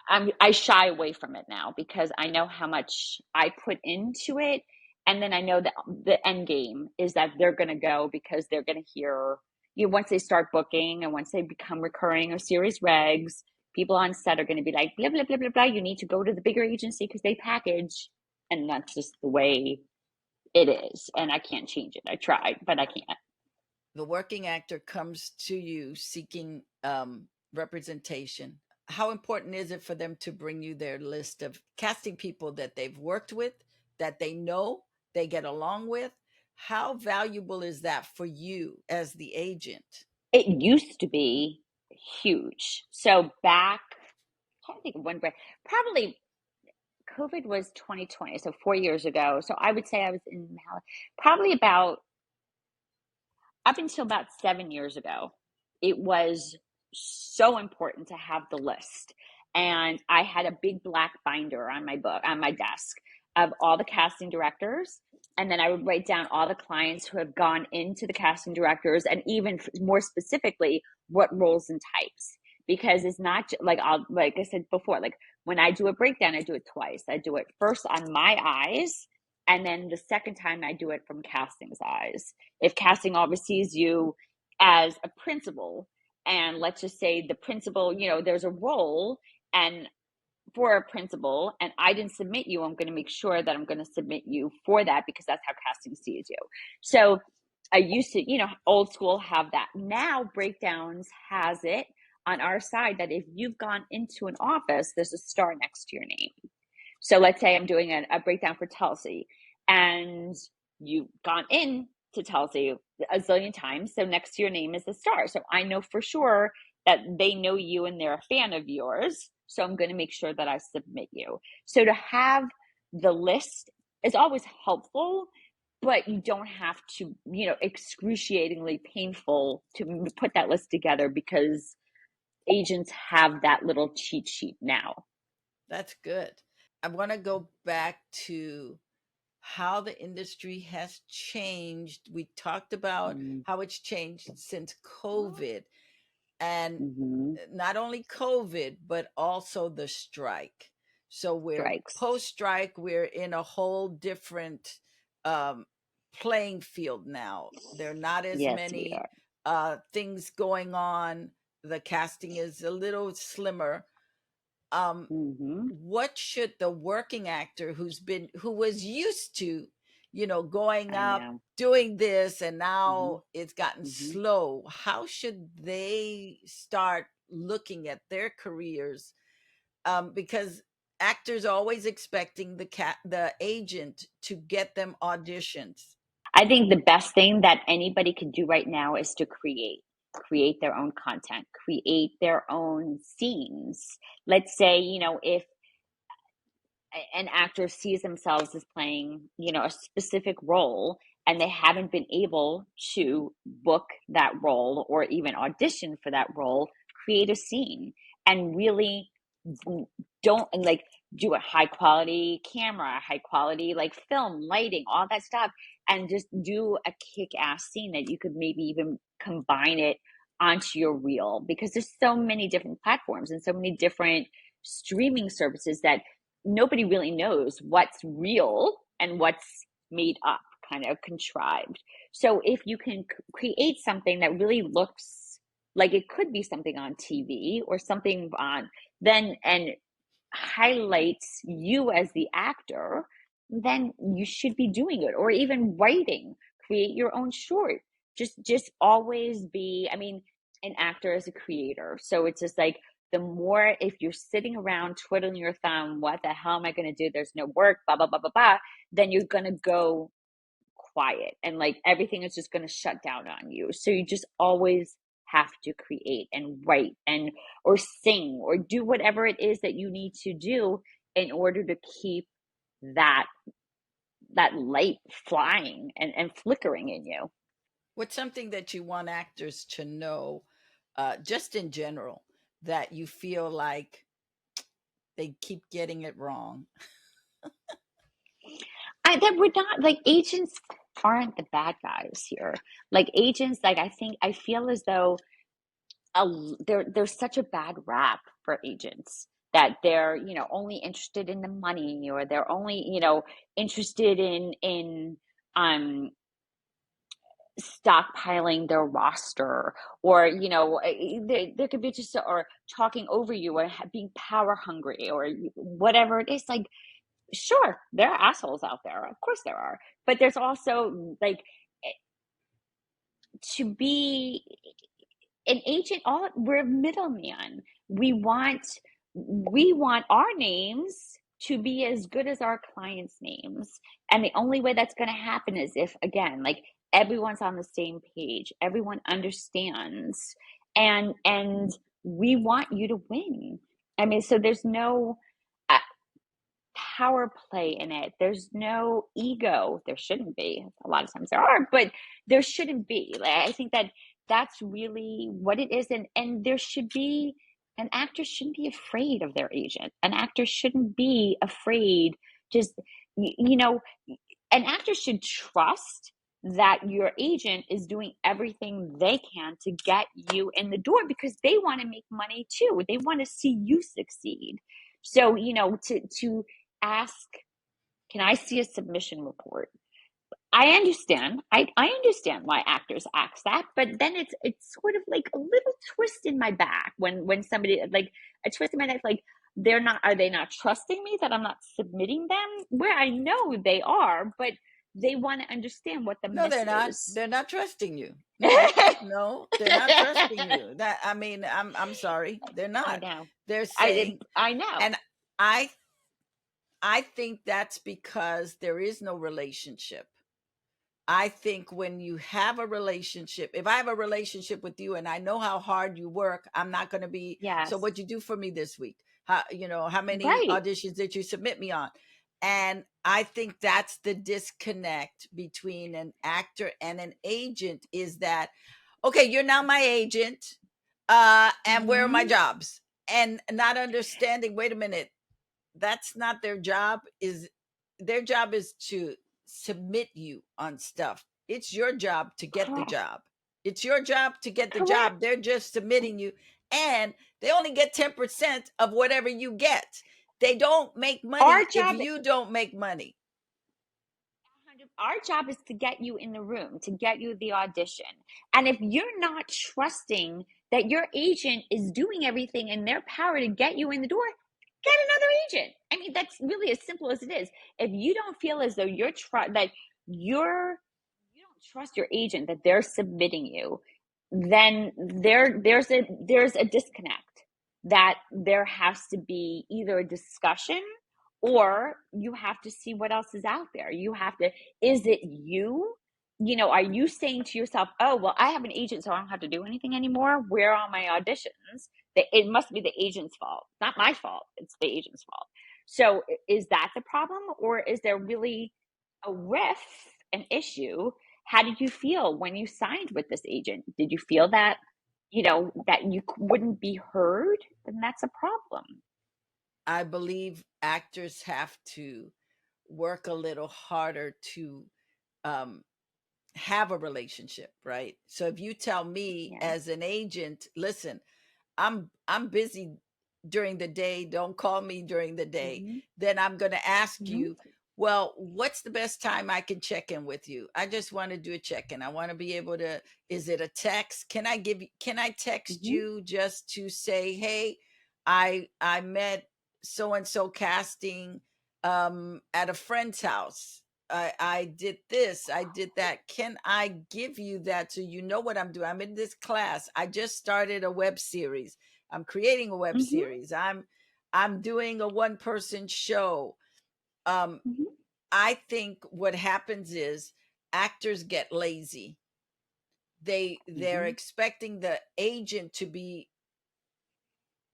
I shy away from it now, because I know how much I put into it, and then I know that the end game is that they're going to go because they're going to hear, once they start booking and once they become recurring or series regs, people on set are going to be like, blah blah blah blah blah. You need to go to the bigger agency because they package, and that's just the way it is, and I can't change it. I tried, but I can't. The working actor comes to you seeking representation. How important is it for them to bring you their list of casting people that they've worked with, that they know, they get along with? How valuable is that for you as the agent? It used to be huge. So back, I'm trying to think of when, probably COVID was 2020, so 4 years ago. So I would say I was in probably about, up until about 7 years ago. It was so important to have the list. And I had a big black binder on my desk, of all the casting directors. And then I would write down all the clients who have gone into the casting directors, and even more specifically, what roles and types. Because it's not like, like I said before, like, when I do a breakdown, I do it twice. I do it first on my eyes, and then the second time I do it from casting's eyes. If casting oversees you as a principal, and let's just say the principal, there's a role and for a principal, and I didn't submit you, I'm going to make sure that I'm going to submit you for that, because that's how casting sees you. So I used to, old school, have that. Now Breakdowns has it on our side that if you've gone into an office, there's a star next to your name. So let's say I'm doing a breakdown for Tulsi, and you've gone in to Tulsi a zillion times. So next to your name is a star. So I know for sure that they know you and they're a fan of yours. So I'm going to make sure that I submit you. So to have the list is always helpful, but you don't have to, excruciatingly painful to put that list together, because agents have that little cheat sheet now. That's good. I want to go back to how the industry has changed. We talked about Mm-hmm. how it's changed since COVID, and Mm-hmm. not only COVID, but also the strike. So we're Strikes. post strike, we're in a whole different um, playing field now. There are not as Yes, we many are. things going on. The casting is a little slimmer. um Mm-hmm. what should the working actor who was used to, going I up, know. doing this, and Mm-hmm. now it's gotten Mm-hmm. slow, how should they start looking at their careers? Because actors are always expecting the agent to get them auditions. I think the best thing that anybody can do right now is to create their own content, create their own scenes. Let's say, if an actor sees themselves as playing, a specific role and they haven't been able to book that role or even audition for that role, create a scene and really don't like do a high quality camera, high quality like film, lighting, all that stuff, and just do a kick ass scene that you could maybe even combine it onto your reel, because there's so many different platforms and so many different streaming services that nobody really knows what's real and what's made up, kind of contrived. So if you can create something that really looks like it could be something on TV or something on then and highlights you as the actor, then you should be doing it. Or even writing, create your own short. Just always be, I mean, an actor is a creator. So it's just like the more, if you're sitting around twiddling your thumb, what the hell am I going to do? There's no work, blah, blah, blah, blah, blah, then you're going to go quiet and like everything is just going to shut down on you. So you just always have to create and write and or sing or do whatever it is that you need to do in order to keep that light flying and flickering in you. What's something that you want actors to know, just in general, that you feel like they keep getting it wrong? I that we're not like agents aren't the bad guys here. Like agents, like I feel as though there's such a bad rap for agents that they're only interested in the money, or they're only interested in um stockpiling their roster, or there could be just or talking over you, or being power hungry, or whatever it is. Like, sure, there are assholes out there, of course there are, but there's also like to be an agent, all we're middleman. We want our names to be as good as our clients' names. And the only way that's going to happen is if, again, like everyone's on the same page, everyone understands, and we want you to win. I mean, so there's no uh, power play in it. There's no ego. There shouldn't be. A lot of times there are, but there shouldn't be. Like, I think that that's really what it is, and there should be. An actor shouldn't be afraid of their agent. An actor shouldn't be afraid. Just you know, an actor should trust that your agent is doing everything they can to get you in the door, because they want to make money too. They want to see you succeed. So, to ask, can I see a submission report? I understand. I understand why actors ask that, but then it's sort of like a little twist in my back when somebody, like a twist in my neck, like are they not trusting me that I'm not submitting them? Where I know they are, but they want to understand what the No, miss they're not. is. They're not trusting you. No, no, they're not trusting you. That I mean, I'm sorry, they're I not. know. They're I saying, I know. and I I think that's because there is no relationship. I think when you have a relationship, if I have a relationship with you and I know how hard you work, I'm not going to be, so Yes. what'd you do for me this week? How many Right. auditions did you submit me on? And I think that's the disconnect between an actor and an agent, is that, okay, you're now my agent, and where are my Mhm. jobs? And not understanding, wait a minute, that's not their job. Is their job is to submit you on stuff. It's your job to get the Correct. job. It's your job to get the Correct. job. They're just submitting you, and they only get 10% of whatever you get. They don't make Our money if job you don't make money. our job is to get you in the room, to get you the audition. And if you're not trusting that your agent is doing everything in their power to get you in the door, get another agent. I mean, that's really as simple as it is. If you don't feel as though you're you don't trust your agent that they're submitting you, then there's a disconnect that there has to be either a discussion or you have to see what else is out there. You have to, is it you? You know, are you saying to yourself, oh, well, I have an agent, so I don't have to do anything anymore? Where are my auditions? It must be the agent's fault, not my fault. It's the agent's fault. So is that the problem, or is there really a rift, an issue? How did you feel when you signed with this agent? Did you feel that, that you wouldn't be heard? Then that's a problem. I believe actors have to work a little harder to um, have a relationship, right? So if you tell me Yeah. as an agent, listen, I'm busy during the day, don't call me during the day, Hmm. then I'm going to ask Hmm. you, well, what's the best time I can check in with you? I just want to do a check-in. I want to be able to, is it a text? Can I text Hmm. you just to say, hey, I met so and so casting at a friend's house. I did this, I did that. Can I give you that so you know what I'm doing? I'm in this class. I just started a web series. I'm creating a web Hmm. series. I'm doing a one person show. Um, Hmm. I think what happens is actors get lazy. They're Hmm. expecting the agent to be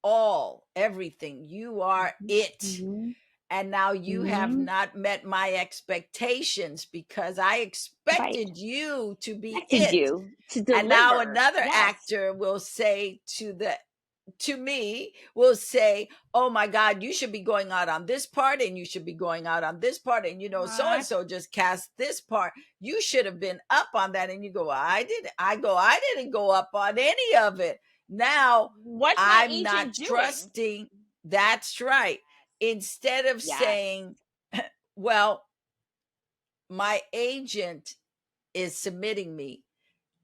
all everything. You are it. Hmm. And now you have Hmm. not met my expectations because I Right. expected you to be Expected it. you to And now deliver. another Yes. actor will say to me, will say, oh my God, you should be going out on this part, and you should be going out on this part, and so and What? so just cast this part, you should have been up on that. And you go, well, I didn't go up on any of it. Now What's my I'm not agent doing? trusting. That's right. Instead of Yes. saying, well, my agent is submitting me,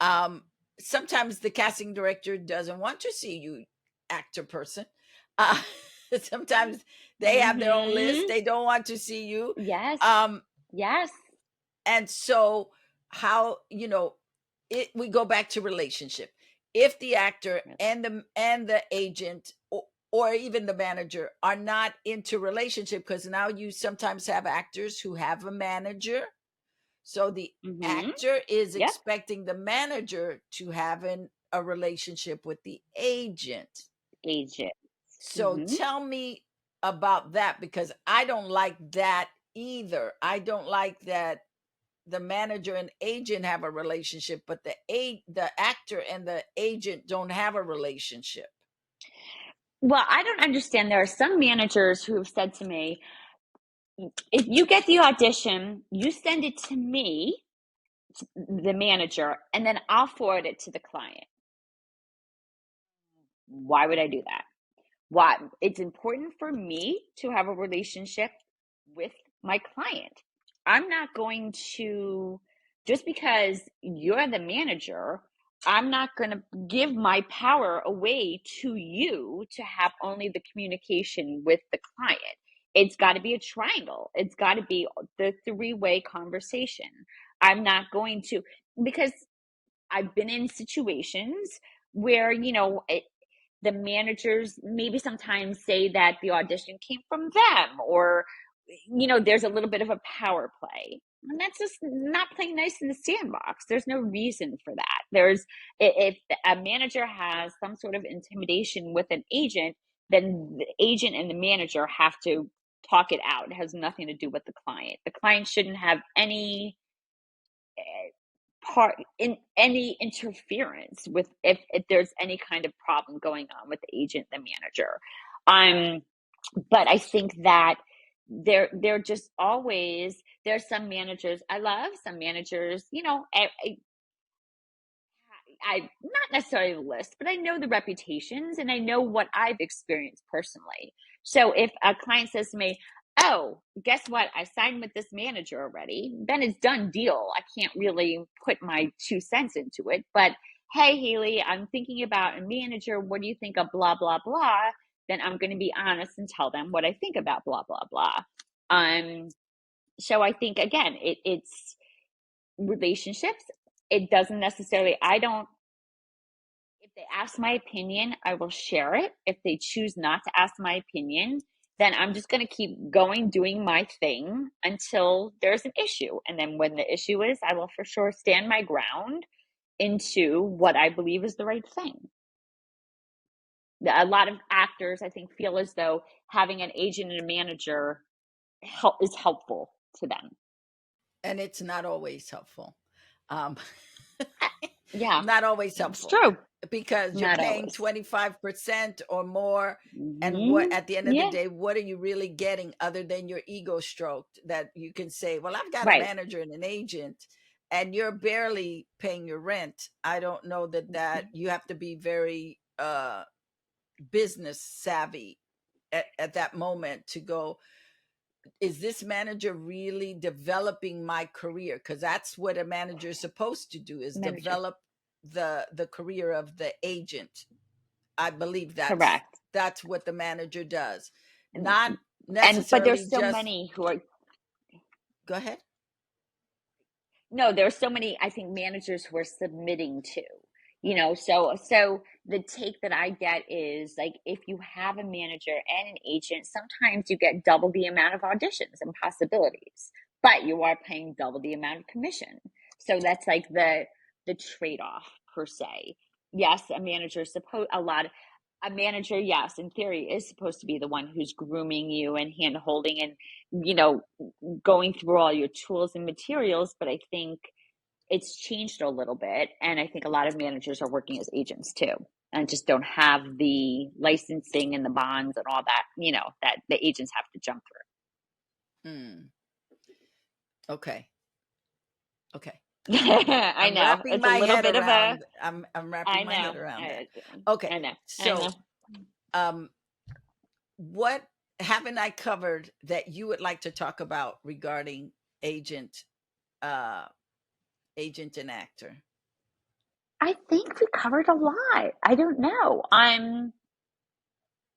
um sometimes the casting director doesn't want to see you, actor person. uh Sometimes they have their own list, Hmm. they don't want to see you. Yes. um Yes. and so how, it we go back to relationship. If the actor Really. and the agent, or even the manager, are not into relationship, because now you sometimes have actors who have a manager, so the Hmm. actor is Yep. expecting the manager to have a relationship with the agent. Agent. So Hmm. tell me about that, because I don't like that either. I don't like that the manager and agent have a relationship, but the actor and the agent don't have a relationship. Well, I don't understand. There are some managers who have said to me, if you get the audition, you send it to me, the manager, and then I'll forward it to the client. Why would I do that? Why? It's important for me to have a relationship with my client. I'm not going to, just because you're the manager, I'm not going to give my power away to you to have only the communication with the client. It's got to be a triangle. It's got to be the three-way conversation. I'm not going to, because I've been in situations where, the managers maybe sometimes say that the audition came from them, or there's a little bit of a power play, and that's just not playing nice in the sandbox. There's no reason for that. If a manager has some sort of intimidation with an agent, then the agent and the manager have to talk it out. It has nothing to do with the client shouldn't have any part in any interference with, if there's any kind of problem going on with the agent, the manager. um but I think that they're just always, there's some managers I love, some managers, I not necessarily the list, but I know the reputations and I know what I've experienced personally. So if a client says to me, oh, guess what? I signed with this manager already, then it's done deal. I can't really put my 2 cents into it. But hey, Hayley, I'm thinking about a manager. What do you think of blah, blah, blah? then I'm going to be honest and tell them what I think about blah, blah, blah. Um, so I think, again, it's relationships. It doesn't necessarily, I don't, if they ask my opinion, I will share it. If they choose not to ask my opinion, then I'm just going to keep going, doing my thing until there's an issue. And then when the issue is, I will for sure stand my ground into what I believe is the right thing. A lot of actors, I think, feel as though having an agent and a manager is helpful to them. And it's not always helpful. Um, Yeah, not always it's helpful true. because you're Not paying always. 25% or more. And what, Hmm. at the end of the Yeah, day, what are you really getting other than your ego stroked that you can say, well, I've got a right. manager and an agent and you're barely paying your rent. I don't know that you have to be very business savvy at that moment to go, is this manager really developing my career? Because that's what a manager is supposed to do, is Manager. develop the career of the agent. I believe Correct. that's what the manager does, And, not but necessarily there's so just many who are, go ahead. no, there's so many, I think, managers who are submitting to, so the take that I get is like, if you have a manager and an agent, sometimes you get double the amount of auditions and possibilities, but you are paying double the amount of commission. So that's like the trade-off per se. Yes, a manager, yes, in theory, is supposed to be the one who's grooming you and hand holding and, you know, going through all your tools and materials, but I think it's changed a little bit. And I think a lot of managers are working as agents too, and just don't have the licensing and the bonds and all that, that the agents have to jump Hmm. Okay. Okay. through. I I'm know. wrapping It's a my little head bit of a, around. I'm wrapping I my head know. around that. I, Okay. I know. I know. So, um, what haven't I covered that you would like to talk about regarding agent, uh, agent and actor? I think we covered a lot. I don't know.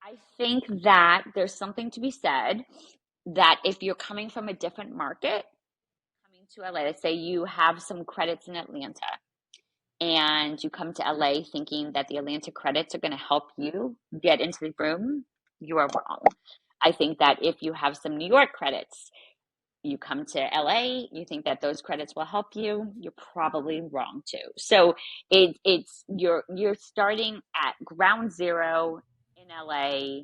I think that there's something to be said that if you're coming from a different market, coming to LA, let's say you have some credits in Atlanta and you come to LA thinking that the Atlanta credits are going to help you get into the room, you are wrong. I think that if you have some New York credits, you come to LA, you think that those credits will help you, you're probably wrong too. So it's you're starting at ground zero in LA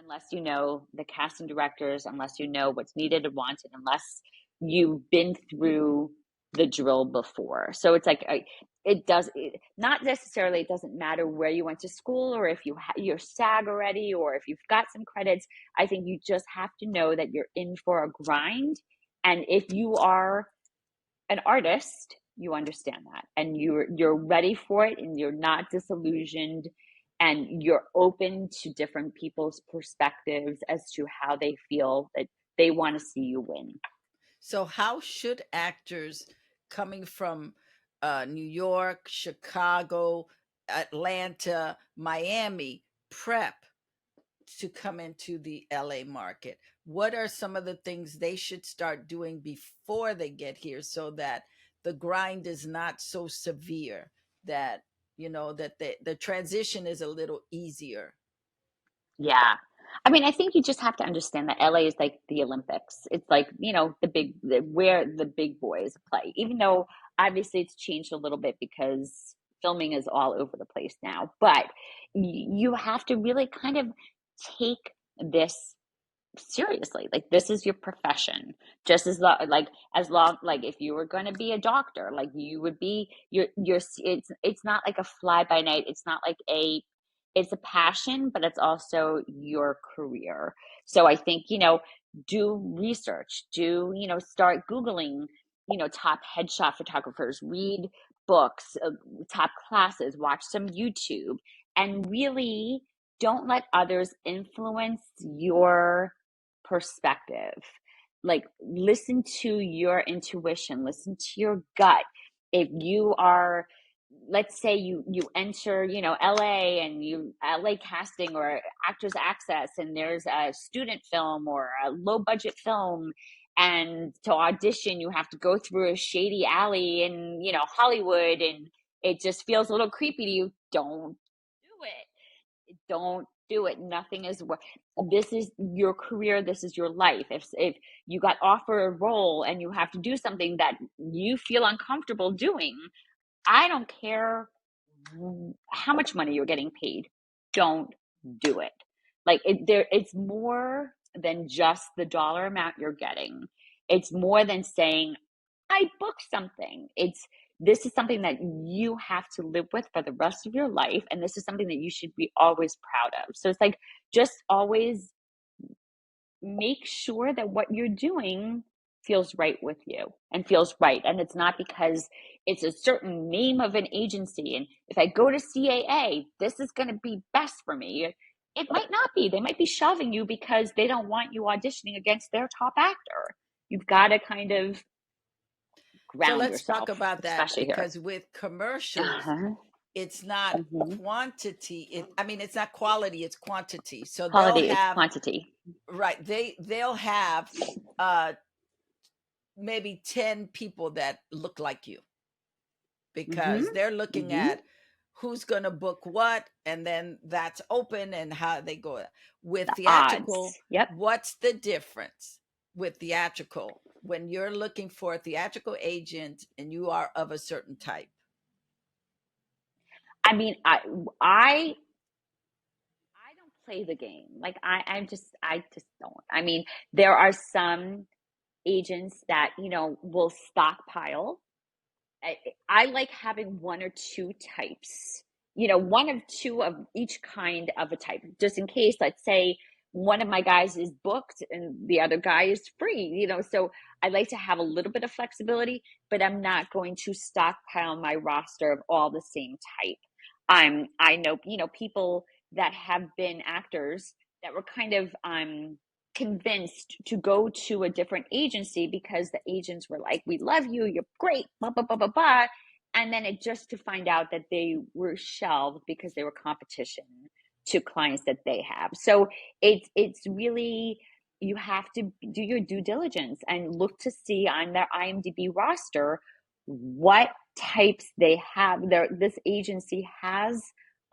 unless you know the casting directors, unless you know what's needed and wanted, unless you've been through the drill before. So it's like not necessarily, it doesn't matter where you went to school or if you're SAG already or if you've got some credits. I think you just have to know that you're in for a grind, and if you are an artist, you understand that and you're ready for it and you're not disillusioned and you're open to different people's perspectives as to how they feel that they want to see you win. So, how should actors coming from New York, Chicago, Atlanta, Miami prep to come into the LA market? What are some of the things they should start doing before they get here so that the grind is not so severe, that that the transition is a little easier? Yeah. I mean, I think you just have to understand that LA is like the Olympics. It's like, where the big boys play, even though obviously it's changed a little bit because filming is all over the place now. But you have to really kind of take this seriously. Like, this is your profession. Just as long, like, if you were going to be a doctor, like, you would be it's not like a fly by night. It's not like it's a passion, but it's also your career. So I think, do research, start Googling, top headshot photographers, read books, top classes, watch some YouTube, and really don't let others influence your perspective. Like, listen to your intuition, listen to your gut. If you are let's say you enter, LA, and you LA casting or Actors Access, and there's a student film or a low budget film, and to audition you have to go through a shady alley in, Hollywood, and it just feels a little creepy to you. Don't do it. Don't do it. Nothing is what This is your career. This is your life. If you got offered a role and you have to do something that you feel uncomfortable doing, I don't care how much money you're getting paid. Don't do it. It's more than just the dollar amount you're getting. It's more than saying, I booked something. This is something that you have to live with for the rest of your life. And this is something that you should be always proud of. So it's like, just always make sure that what you're doing feels right with you and feels right. And it's not because it's a certain name of an agency. And if I go to CAA, this is going to be best for me. It might not be. They might be shoving you because they don't want you auditioning against their top actor. You've got to kind of So ground let's talk yourself, about that, especially here. because with commercials, Uh-huh. it's not Mm-hmm. quantity. I mean, it's not quality, it's quantity. So they'll Quality is have, quantity. right, they'll have uh maybe 10 people that look like you, Mm-hmm. because they're looking Mm-hmm. at who's going to book what, and then that's open and how they go. With The odds. theatrical, Yep. what's the difference with theatrical when you're looking for a theatrical agent and you are of a certain type? I mean, I don't play the game. Like I just don't. I mean, there are some agents that, will stockpile. I, I like having one or two types, one of two of each kind of a type, just in case, let's say one of my guys is booked and the other guy is free, so I like to have a little bit of flexibility, but I'm not going to stockpile my roster of all the same type. I know, people that have been actors that were kind of convinced to go to a different agency because the agents were like, we love you, you're great, blah blah blah blah blah, and then it just to find out that they were shelved because they were competition to clients that they have. So it's really, you have to do your due diligence and look to see on their IMDb roster what types they have, this agency has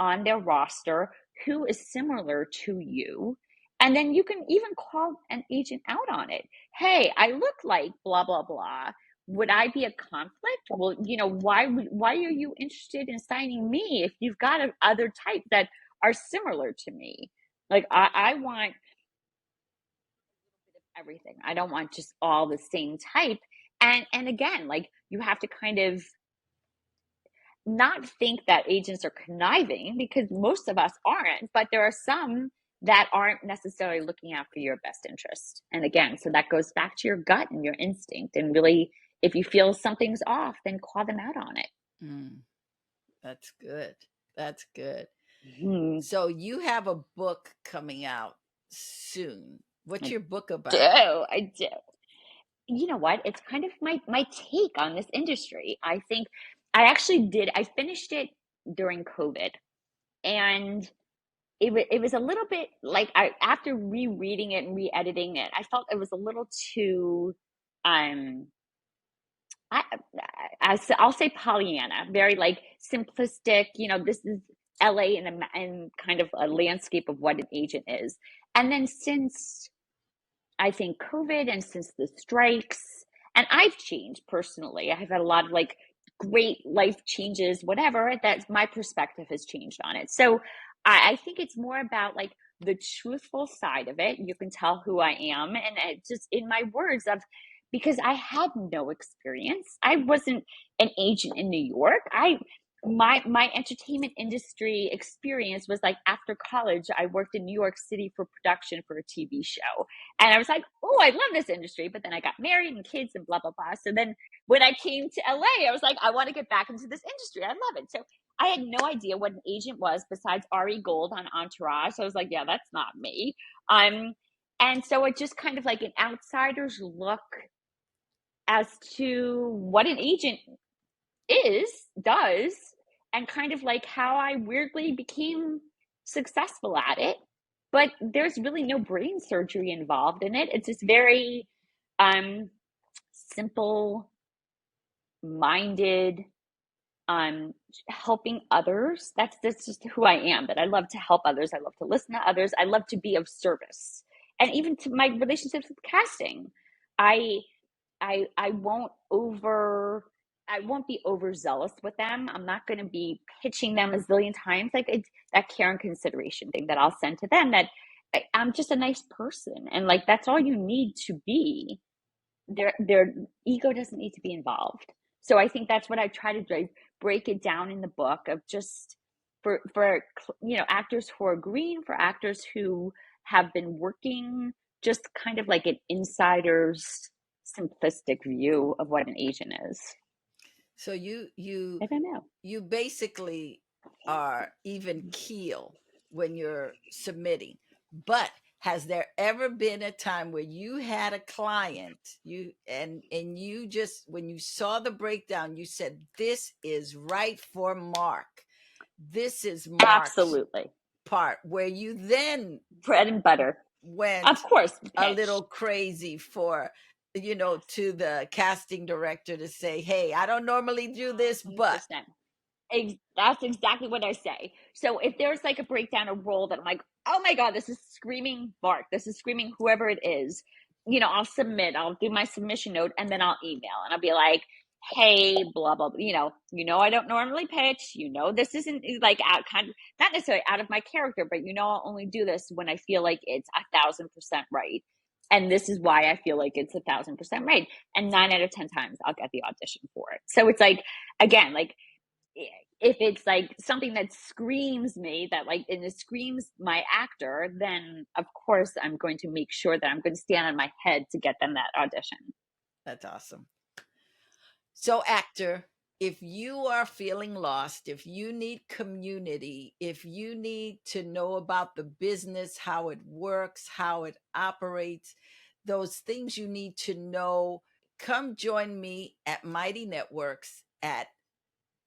on their roster, who is similar to you, and then you can even call an agent out on it. Hey, I look like blah blah blah. Would I be a conflict? Well, why are you interested in signing me if you've got other types that are similar to me? Like I want everything. I don't want just all the same type. And again, like, you have to kind of not think that agents are conniving, because most of us aren't, but there are some that aren't necessarily looking out for your best interest. And again, so that goes back to your gut and your instinct. And really, if you feel something's off, then call them out on it. Mm, that's good. That's good. Hmm. So you have a book coming out soon. What's I your book do. about? I do. You know what? It's kind of my take on this industry. I think I finished it during COVID. And it was a little bit like, after rereading it and re-editing it, I felt it was a little too um I, I'll say Pollyanna, very like simplistic. This is LA and kind of a landscape of what an agent is. And then since, I think, COVID, and since the strikes, and I've changed personally. I've had a lot of like great life changes, whatever, that my perspective has changed on it. So I think it's more about like the truthful side of it. You can tell who I am, and it just in my words of, because I had no experience. I wasn't an agent in New York. My entertainment industry experience was like, after college, I worked in New York City for production for a TV show. And I was like, oh, I love this industry. But then I got married and kids and blah, blah, blah. So then when I came to LA, I was like, I want to get back into this industry. I love it. So I had no idea what an agent was besides Ari Gold on Entourage. So I was like, yeah, that's not me. And so it just kind of like an outsider's look as to what an agent does, and kind of like how I weirdly became successful at it. But there's really no brain surgery involved in it. It's this very um simple minded, um helping others. That's just who I am. That I love to help others. I love to listen to others. I love to be of service. And even to my relationships with casting. I I won't be overzealous with them. I'm not going to be pitching them a zillion times. Like it's that care and consideration thing that I'll send to them, that I'm just a nice person. And like, that's all you need to be. Their ego doesn't need to be involved. So I think that's what I try to break it down in the book, of just for actors who are green, for actors who have been working, just kind of like an insider's simplistic view of what an agent is. So I don't know. you basically are even keel when you're submitting. But has there ever been a time where you had a client, and you just, when you saw the breakdown, you said, this is right for Mark, this is Mark's Absolutely. part, where you then Bread and butter. Of went course, a pitch. little crazy for, to the casting director to say, hey, I don't normally do this, but 100%. That's exactly what I say. So if there's like a breakdown, a role that I'm like, oh my God, this is screaming Mark, this is screaming whoever it is, I'll submit, I'll do my submission note, and then I'll email and I'll be like, hey, blah, blah, blah, I don't normally pitch, this isn't like out, kind of, not necessarily out of my character, but I'll only do this when I feel like it's 1,000% right. And this is why I feel like it's 1,000% right. And 9 out of 10 times I'll get the audition for it. So it's like, again, like, if it's like something that screams me, that like, and it screams my actor, then of course I'm going to make sure that I'm going to stand on my head to get them that audition. that's awesome. So, actor, if you are feeling lost, if you need community, if you need to know about the business, how it works, how it operates, those things you need to know, come join me at Mighty Networks at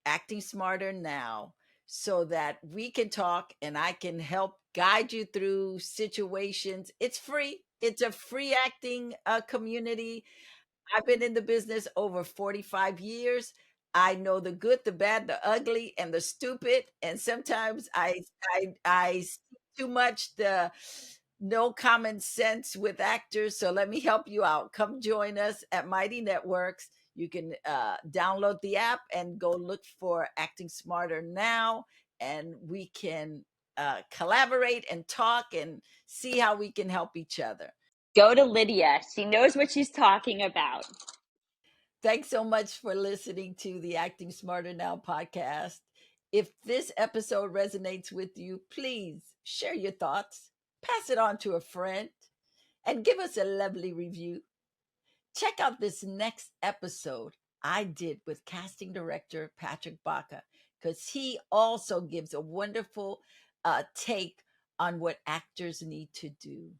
Acting Smarter Now, so that we can talk and I can help guide you through situations. It's free. It's a free acting community. I've been in the business over 45 years. I know the good, the bad, the ugly, and the stupid. And sometimes I see too much the no common sense with actors. So let me help you out. Come join us at Mighty Networks. You can download the app and go look for Acting Smarter Now, and we can collaborate and talk and see how we can help each other. Go to Lydia. She knows what she's talking about. Thanks so much for listening to the Acting Smarter Now podcast. If this episode resonates with you, please share your thoughts, pass it on to a friend, and give us a lovely review. Check out this next episode I did with casting director Patrick Baca, because he also gives a wonderful take on what actors need to do.